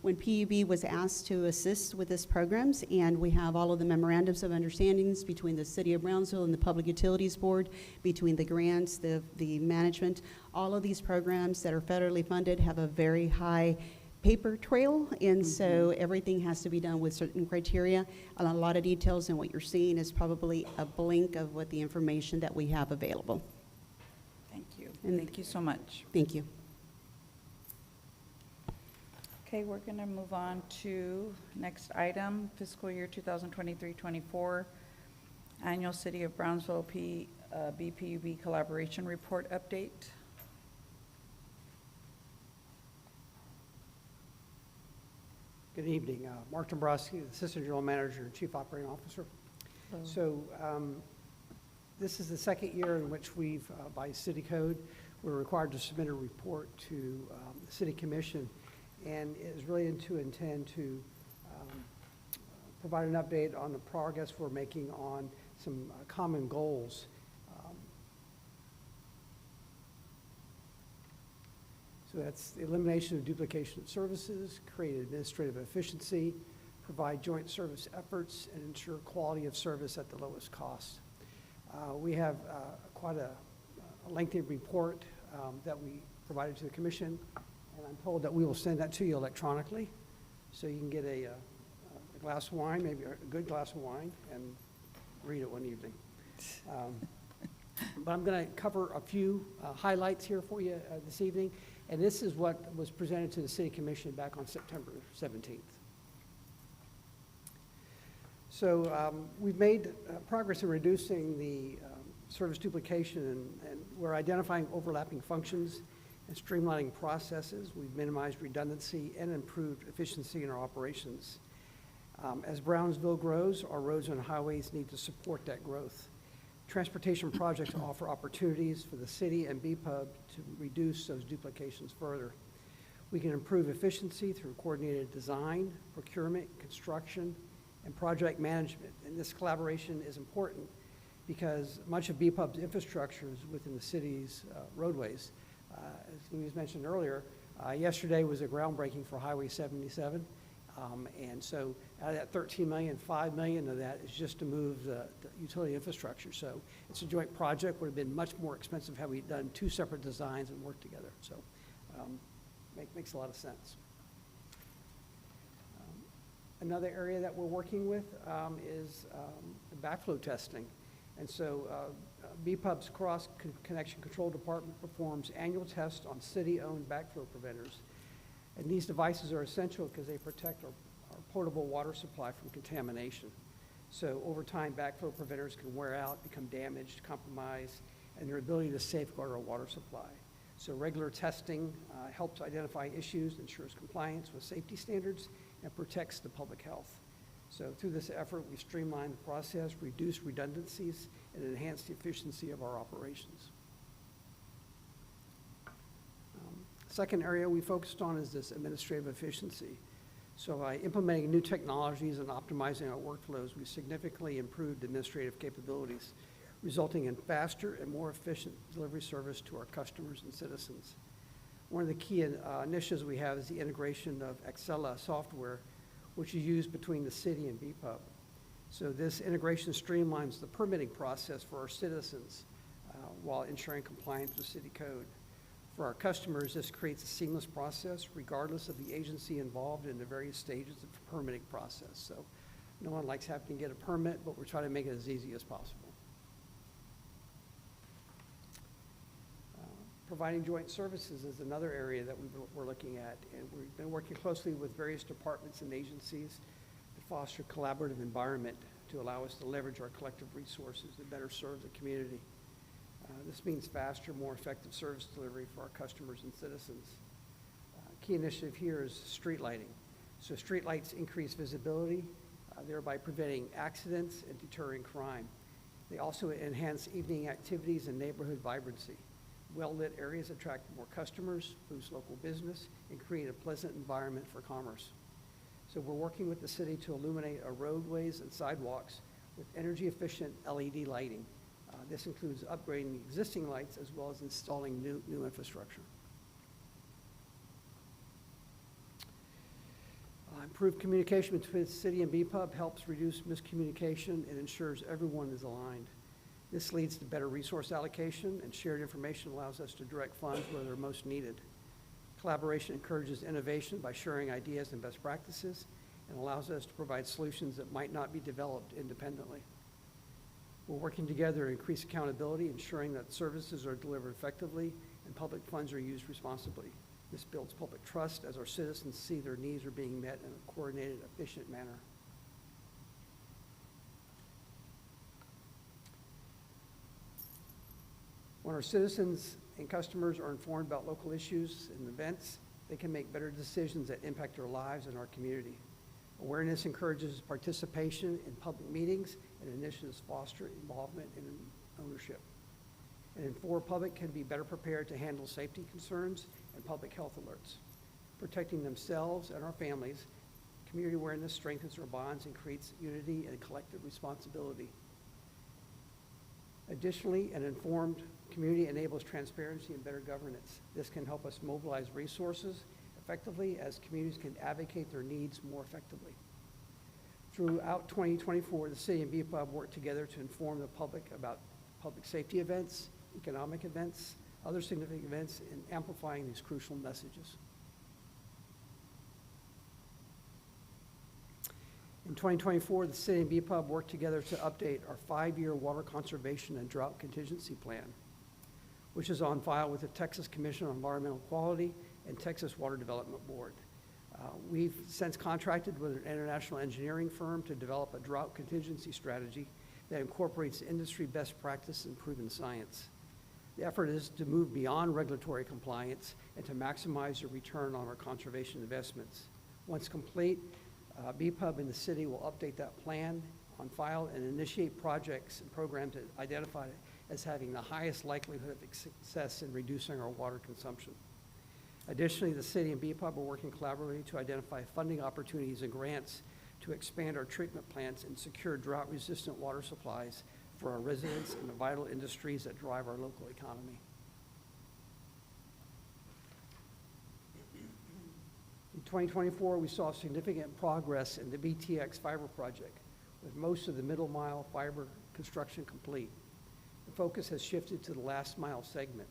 when PUB was asked to assist with this programs, and we have all of the memorandums of understandings between the City of Brownsville and the Public Utilities Board, between the grants, the management. All of these programs that are federally funded have a very high paper trail, and so everything has to be done with certain criteria. A lot of details, and what you're seeing is probably a blink of what the information that we have available. Thank you. And thank you so much. Thank you. Okay, we're going to move on to next item, fiscal year 2023-24, annual City of Brownsville BPUB collaboration report update. Good evening. Mark Dombrowski, Assistant General Manager and Chief Operating Officer. Hello. So this is the second year in which we've, by city code, we're required to submit a report to the City Commission, and it is really to intend to provide an update on the progress we're making on some common goals. So that's the elimination of duplication of services, create administrative efficiency, provide joint service efforts, and ensure quality of service at the lowest cost. We have quite a lengthy report that we provided to the commission, and I'm told that we will send that to you electronically, so you can get a glass of wine, maybe a good glass of wine, and read it one evening. But I'm going to cover a few highlights here for you this evening, and this is what was presented to the City Commission back on September 17th. So we've made progress in reducing the service duplication, and we're identifying overlapping functions and streamlining processes. We've minimized redundancy and improved efficiency in our operations. As Brownsville grows, our roads and highways need to support that growth. Transportation projects offer opportunities for the city and BPUB to reduce those duplications further. We can improve efficiency through coordinated design, procurement, construction, and project management. And this collaboration is important because much of BPUB's infrastructure is within the city's roadways. As Louise mentioned earlier, yesterday was a groundbreaking for Highway 77. And so out of that 13 million, 5 million of that is just to move the utility infrastructure. So it's a joint project, would have been much more expensive had we done two separate designs and worked together. So makes a lot of sense. Another area that we're working with is the backflow testing. And so BPUB's Cross Connection Control Department performs annual tests on city-owned backflow preventers. And these devices are essential because they protect our potable water supply from contamination. So over time, backflow preventers can wear out, become damaged, compromised, and their ability to safeguard our water supply. So regular testing helps identify issues, ensures compliance with safety standards, and protects the public health. So through this effort, we streamline the process, reduce redundancies, and enhance the efficiency of our operations. Second area we focused on is this administrative efficiency. So by implementing new technologies and optimizing our workflows, we significantly improved administrative capabilities, resulting in faster and more efficient delivery service to our customers and citizens. One of the key initiatives we have is the integration of Excella software, which is used between the city and BPUB. So this integration streamlines the permitting process for our citizens while ensuring compliance with city code. For our customers, this creates a seamless process regardless of the agency involved in the various stages of the permitting process. So no one likes having to get a permit, but we're trying to make it as easy as possible. Providing joint services is another area that we're looking at, and we've been working closely with various departments and agencies to foster a collaborative environment to allow us to leverage our collective resources to better serve the community. This means faster, more effective service delivery for our customers and citizens. Key initiative here is street lighting. So street lights increase visibility, thereby preventing accidents and deterring crime. They also enhance evening activities and neighborhood vibrancy. Well-lit areas attract more customers, boost local business, and create a pleasant environment for commerce. So we're working with the city to illuminate our roadways and sidewalks with energy-efficient LED lighting. This includes upgrading the existing lights as well as installing new infrastructure. Improved communication between the city and BPUB helps reduce miscommunication and ensures everyone is aligned. This leads to better resource allocation, and shared information allows us to direct funds where they're most needed. Collaboration encourages innovation by sharing ideas and best practices, and allows us to provide solutions that might not be developed independently. We're working together to increase accountability, ensuring that services are delivered effectively and public funds are used responsibly. This builds public trust as our citizens see their needs are being met in a coordinated, efficient manner. When our citizens and customers are informed about local issues and events, they can make better decisions that impact their lives and our community. Awareness encourages participation in public meetings, and initiatives foster involvement and ownership. An informed public can be better prepared to handle safety concerns and public health alerts. Protecting themselves and our families, community awareness strengthens our bonds and creates unity and collective responsibility. Additionally, an informed community enables transparency and better governance. This can help us mobilize resources effectively as communities can advocate their needs more effectively. Throughout 2024, the city and BPUB worked together to inform the public about public safety events, economic events, other significant events, and amplifying these crucial messages. In 2024, the city and BPUB worked together to update our 5-year water conservation and drought contingency plan, which is on file with the Texas Commission on Environmental Quality and Texas Water Development Board. We've since contracted with an international engineering firm to develop a drought contingency strategy that incorporates industry best practice and proven science. The effort is to move beyond regulatory compliance and to maximize the return on our conservation investments. Once complete, BPUB and the city will update that plan on file and initiate projects and programs that identify it as having the highest likelihood of success in reducing our water consumption. Additionally, the city and BPUB are working collaboratively to identify funding opportunities and grants to expand our treatment plants and secure drought-resistant water supplies for our residents and the vital industries that drive our local economy. In 2024, we saw significant progress in the BTX fiber project, with most of the middle mile fiber construction complete. The focus has shifted to the last mile segment,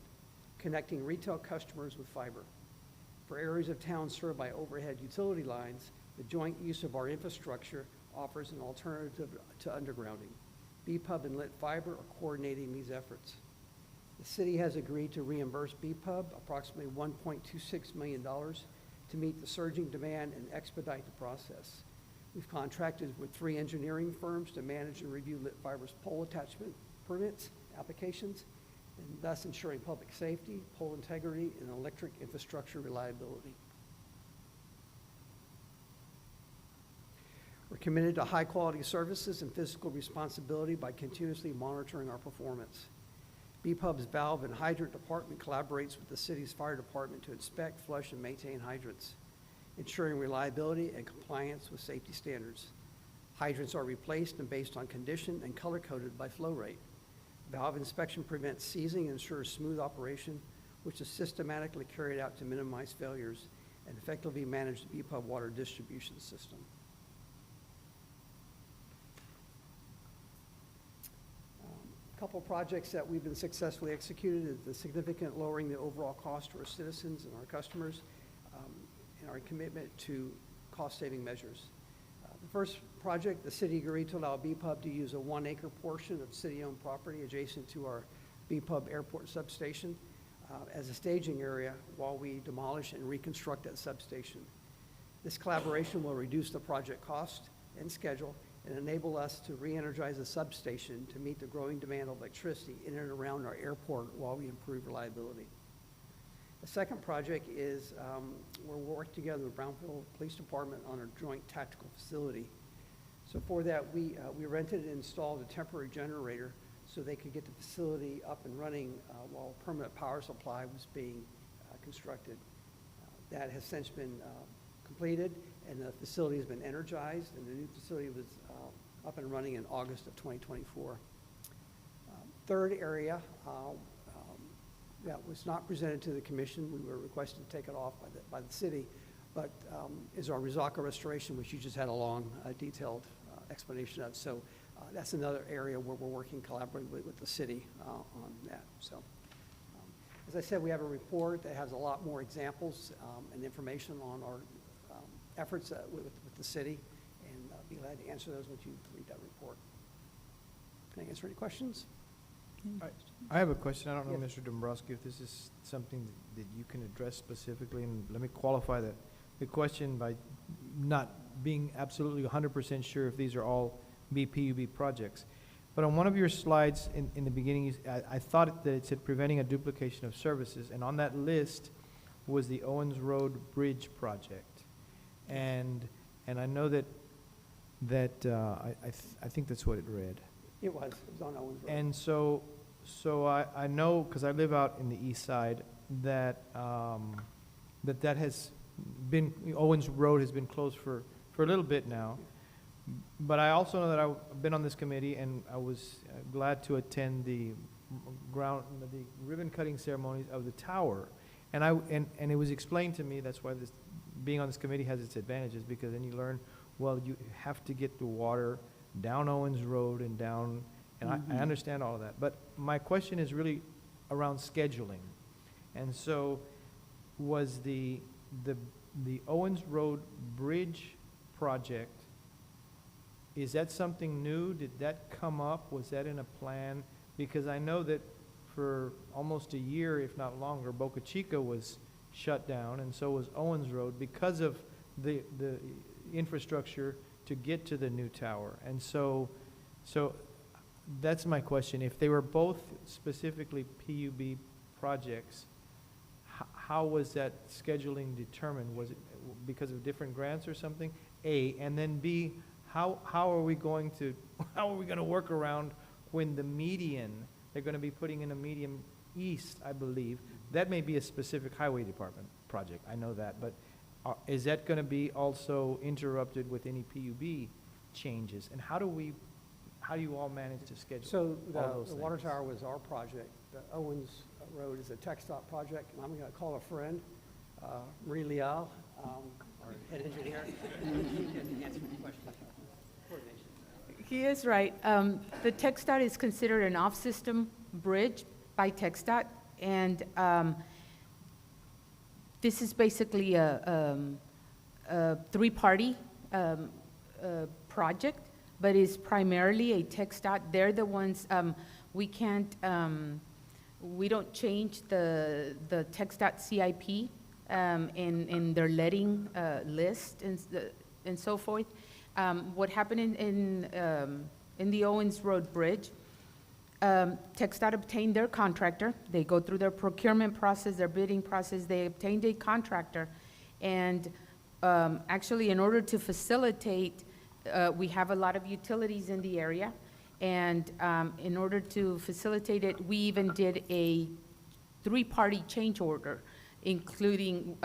connecting retail customers with fiber. For areas of town served by overhead utility lines, the joint use of our infrastructure offers an alternative to undergrounding. BPUB and Lit Fiber are coordinating these efforts. The city has agreed to reimburse BPUB approximately $1.26 million to meet the surging demand and expedite the process. We've contracted with 3 engineering firms to manage and review Lit Fiber's pole attachment permits, applications, and thus ensuring public safety, pole integrity, and electric infrastructure reliability. We're committed to high-quality services and fiscal responsibility by continuously monitoring our performance. BPUB's valve and hydrant department collaborates with the city's fire department to inspect, flush, and maintain hydrants, ensuring reliability and compliance with safety standards. Hydrants are replaced and based on condition and color-coded by flow rate. Valve inspection prevents seizing and ensures smooth operation, which is systematically carried out to minimize failures and effectively manage the BPUB water distribution system. A couple projects that we've been successfully executed is the significant lowering the overall cost to our citizens and our customers, and our commitment to cost-saving measures. The first project, the city agreed to allow BPUB to use a 1-acre portion of city-owned property adjacent to our BPUB airport substation as a staging area while we demolish and reconstruct that substation. This collaboration will reduce the project cost and schedule and enable us to re-energize the substation to meet the growing demand of electricity in and around our airport while we improve reliability. The second project is we're working together with Brownfield Police Department on a joint tactical facility. So for that, we rented and installed a temporary generator so they could get the facility up and running while permanent power supply was being constructed. That has since been completed, and the facility has been energized, and the new facility was up and running in August of 2024. Third area that was not presented to the commission, we were requested to take it off by the city, but is our Resaca restoration, which you just had a long, detailed explanation of. So that's another area where we're working collaboratively with the city on that. So as I said, we have a report that has a lot more examples and information on our efforts with the city, and be glad to answer those once you read that report. Can I answer any questions? I have a question. I don't know, Yes. Mr. Dombrowski, if this is something that you can address specifically, and let me qualify the question by not being absolutely 100% sure if these are all BPUB projects. But on one of your slides in the beginning, I thought that it said preventing a duplication of services, and on that list was the Owens Road Bridge project. And I know that I think that's what it read. It was on Owens Road. And so I know, because I live out in the east side, that that has been, Owens Road has been closed for a little bit now. But I also know that I've been on this committee, and I was glad to attend the ribbon cutting ceremonies of the tower. And it was explained to me, that's why being on this committee has its advantages, because then you learn, well, you have to get the water down Owens Road and down, and I understand all of that. But my question is really around scheduling. And so was the Owens Road Bridge project, is that something new? Did that come up? Was that in a plan? Because I know that for almost a year, if not longer, Boca Chica was shut down, and so was Owens Road because of the infrastructure to get to the new tower. And so that's my question. If they were both specifically PUB projects, how was that scheduling determined? Was it because of different grants or something? A, and then B, how are we going to work around when the median, they're going to be putting in a median east, I believe. That may be a specific highway department project, I know that, but is that going to be also interrupted with any PUB changes? And how do you all manage to schedule So all those the water things? tower was our project. The Owens Road is a TxDOT project, and I'm going to call a friend, Marie Leal. our head engineer, he can answer the question. Coordination. He is right. The TxDOT is considered an off-system bridge by TxDOT, and this is basically a three-party project, but is primarily a TxDOT. They're the ones, we can't, we don't change the TxDOT CIP in their letting list and so forth. What happened in the Owens Road Bridge, TxDOT obtained their contractor. They go through their procurement process, their bidding process. They obtained a contractor. And actually, in order to facilitate, we have a lot of utilities in the area. And in order to facilitate it, we even did a three-party change order, including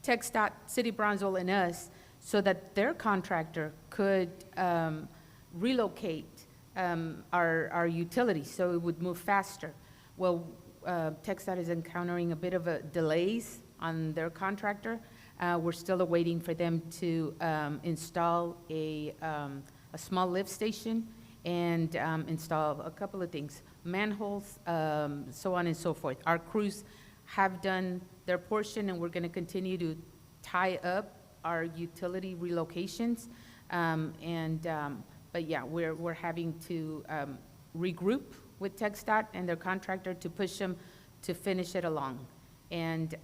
TxDOT, City of Brownsville, and us, so that their contractor could relocate our utilities, so it would move faster. Well, TxDOT is encountering a bit of delays on their contractor. We're still awaiting for them to install a small lift station and install a couple of things, manholes, so on and so forth. Our crews have done their portion, and we're going to continue to tie up our utility relocations. But yeah, we're having to regroup with TxDOT and their contractor to push them to finish it along. And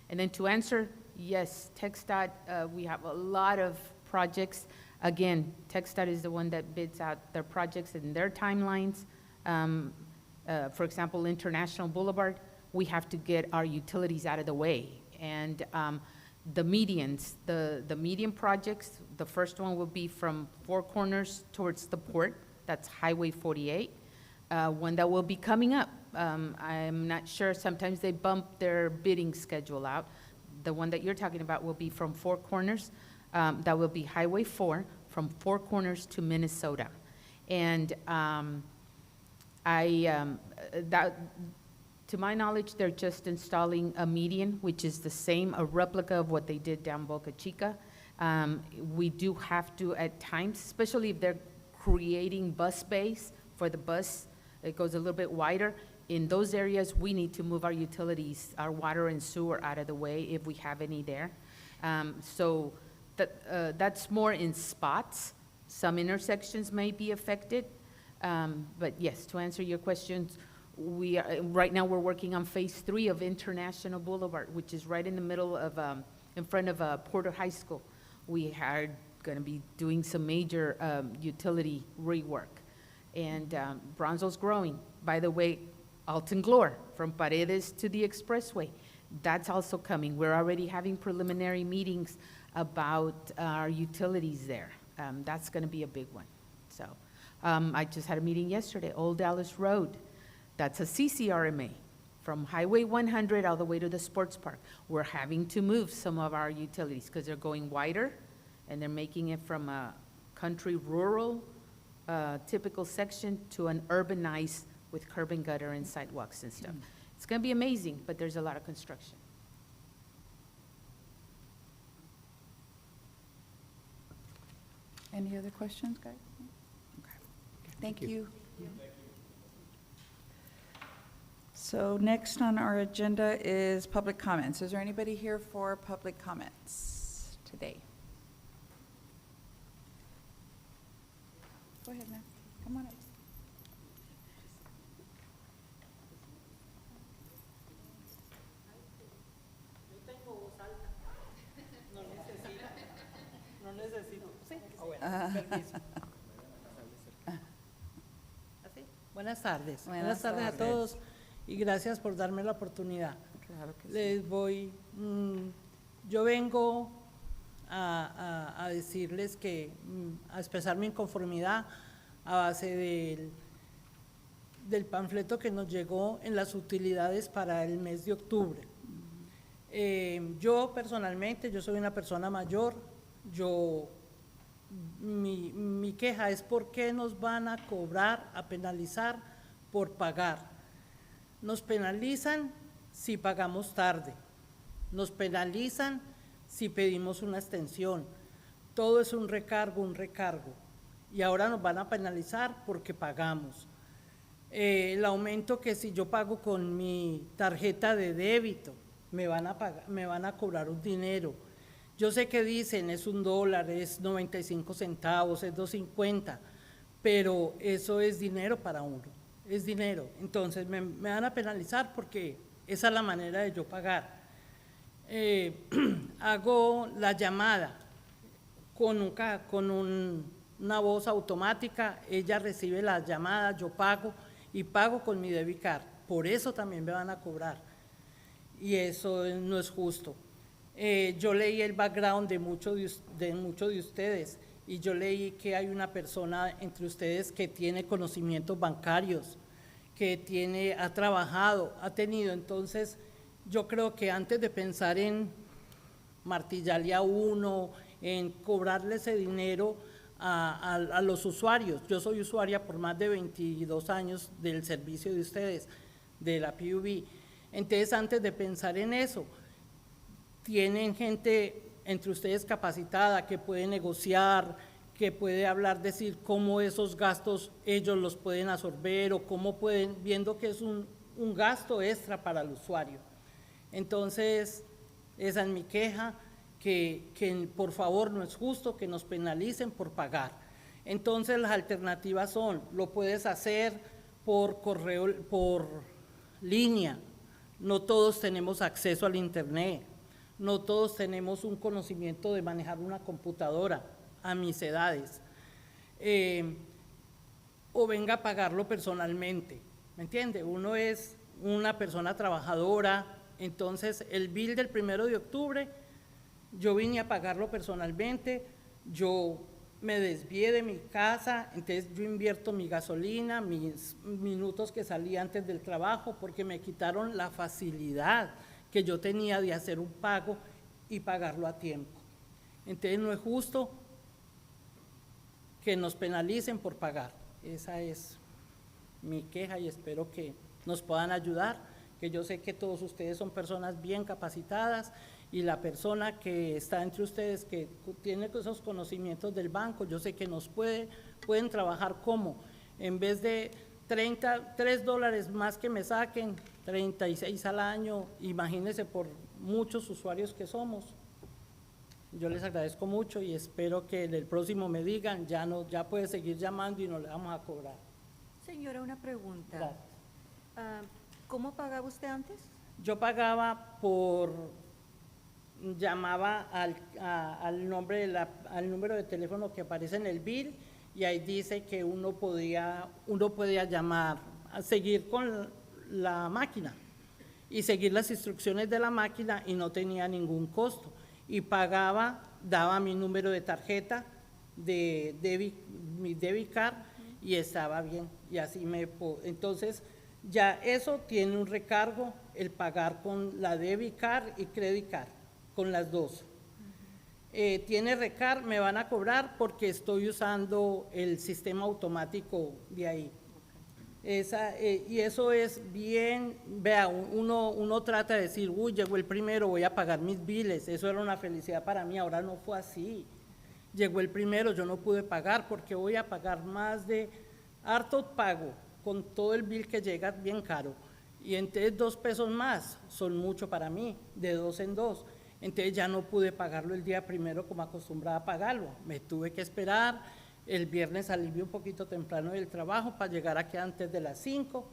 then to answer, yes, TxDOT, we have a lot of projects. Again, TxDOT is the one that bids out their projects and their timelines. For example, International Boulevard, we have to get our utilities out of the way. And the medians, the median projects, the first one will be from Four Corners towards the port. That's Highway 48. One that will be coming up. I'm not sure. Sometimes they bump their bidding schedule out. The one that you're talking about will be from Four Corners. That will be Highway 4 from Four Corners to Minnesota. And to my knowledge, they're just installing a median, which is the same, a replica of what they did down Boca Chica. We do have to, at times, especially if they're creating bus bays for the bus, it goes a little bit wider. In those areas, we need to move our utilities, our water and sewer out of the way if we have any there. So that's more in spots. Some intersections may be affected. But yes, to answer your questions, right now we're working on phase 3 of International Boulevard, which is right in the middle of, in front of Porter High School. We are going to be doing some major utility rework. And Brownsville's growing. By the way, Alton Glore, from Paredes to the Expressway, that's also coming. We're already having preliminary meetings about our utilities there. That's going to be a big one. So I just had a meeting yesterday, Old Dallas Road. That's a CCRMA from Highway 100 all the way to the sports park. We're having to move some of our utilities because they're going wider and they're making it from a country rural typical section to an urbanized with curb and gutter and sidewalks and stuff. It's going to be amazing, but there's a lot of construction. Any other questions, guys? Okay. Thank you. So next on our agenda is public comments. Is there anybody here for public comments today? Go ahead, ma'am. Come on up. Buenas tardes. Buenas tardes a todos y gracias por darme la oportunidad. Claro que sí. Les voy, yo vengo a decirles que, a expresar mi inconformidad a base del panfleto que nos llegó en las utilidades para el mes de octubre. Yo personalmente, yo soy una persona mayor, mi queja es por qué nos van a cobrar, a penalizar por pagar. Nos penalizan si pagamos tarde, nos penalizan si pedimos una extensión. Todo es un recargo, y ahora nos van a penalizar porque pagamos. El aumento que si yo pago con mi tarjeta de débito, me van a cobrar un dinero. Yo sé que dicen es $1, es 95 centavos, es 2.50, pero eso es dinero para uno, es dinero. Entonces me van a penalizar porque esa es la manera de yo pagar. Hago la llamada con una voz automática, ella recibe la llamada, yo pago y pago con mi debit card. Por eso también me van a cobrar y eso no es justo. Yo leí el background de muchos de ustedes y yo leí que hay una persona entre ustedes que tiene conocimientos bancarios, que ha trabajado, ha tenido. Entonces, yo creo que antes de pensar en martillarle a uno, en cobrarle ese dinero a los usuarios, yo soy usuaria por más de 22 años del servicio de ustedes, de la PUB. Entonces, antes de pensar en eso, tienen gente entre ustedes capacitada que puede negociar, que puede hablar, decir cómo esos gastos ellos los pueden absorber o cómo pueden, viendo que es un gasto extra para el usuario. Entonces, esa es mi queja, que por favor no es justo que nos penalicen por pagar. Entonces, las alternativas son, lo puedes hacer por correo, por línea, no todos tenemos acceso al internet, no todos tenemos un conocimiento de manejar una computadora a mis edades, o venga a pagarlo personalmente, ¿me entiende? Uno es una persona trabajadora, entonces el bill del 1 de octubre, yo vine a pagarlo personalmente, yo me desvié de mi casa, entonces yo invierto mi gasolina, mis minutos que salí antes del trabajo, porque me quitaron la facilidad que yo tenía de hacer un pago y pagarlo a tiempo. Entonces no es justo que nos penalicen por pagar. Esa es mi queja y espero que nos puedan ayudar, que yo sé que todos ustedes son personas bien capacitadas y la persona que está entre ustedes que tiene esos conocimientos del banco, yo sé que nos pueden trabajar como, en vez de $3 más que me saquen, 36 al año, imagínense por muchos usuarios que somos. Yo les agradezco mucho y espero que en el próximo me digan, ya puede seguir llamando y no le vamos a cobrar. Señora, una pregunta. Gracias. ¿Cómo pagaba usted antes? Yo pagaba llamaba al número de teléfono que aparece en el bill y ahí dice que uno podía llamar, a seguir con la máquina y seguir las instrucciones de la máquina y no tenía ningún costo. Y pagaba, daba mi número de tarjeta, mi debit card y estaba bien. Y así entonces ya eso tiene un recargo, el pagar con la debit card y credit card, con las dos. Tiene recargo, me van a cobrar porque estoy usando el sistema automático de ahí. Y eso es bien, vea, uno trata de decir, uy, llegó el primero, voy a pagar mis biles, eso era una felicidad para mí, ahora no fue así. Llegó el primero, yo no pude pagar porque voy a pagar más de harto pago con todo el bill que llega bien caro. Y entonces 2 pesos más son mucho para mí, de 2 en 2. Entonces ya no pude pagarlo el día primero como acostumbraba a pagarlo, me tuve que esperar. El viernes salí un poquito temprano del trabajo para llegar aquí antes de las 5.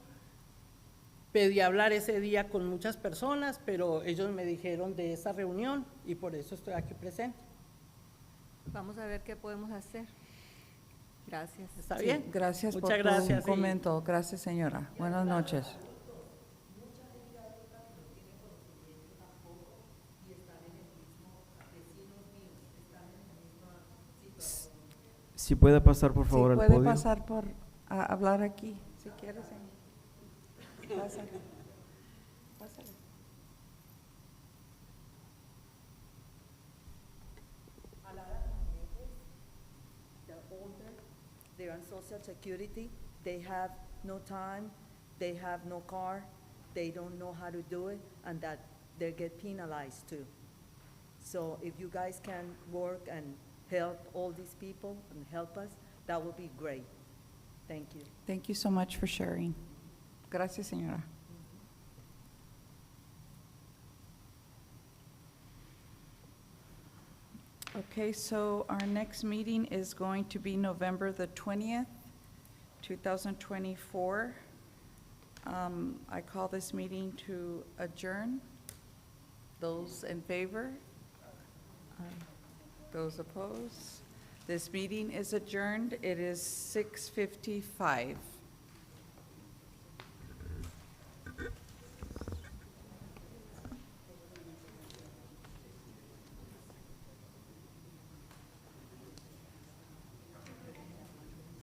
Pedí hablar ese día con muchas personas, pero ellos me dijeron de esa reunión y por eso estoy aquí presente. Vamos a ver qué podemos hacer. Gracias. ¿Está Sí, bien? gracias Muchas por gracias, tu comentario. Gracias, señora. Buenas noches. Si puede pasar por favor Sí, al puede podio. pasar a hablar aquí, si quiere, señor. Pásale. Pásale. The older, they're on Social Security, they have no time, they have no car, they don't know how to do it, and that they get penalized too. So if you guys can work and help all these people and help us, that would be great. Thank you. Thank you so much for sharing. Gracias, señora. Okay, so our next meeting is going to be November the 20th, 2024. I call this meeting to adjourn. Those in favor? Those opposed? This meeting is adjourned. It is 6:55.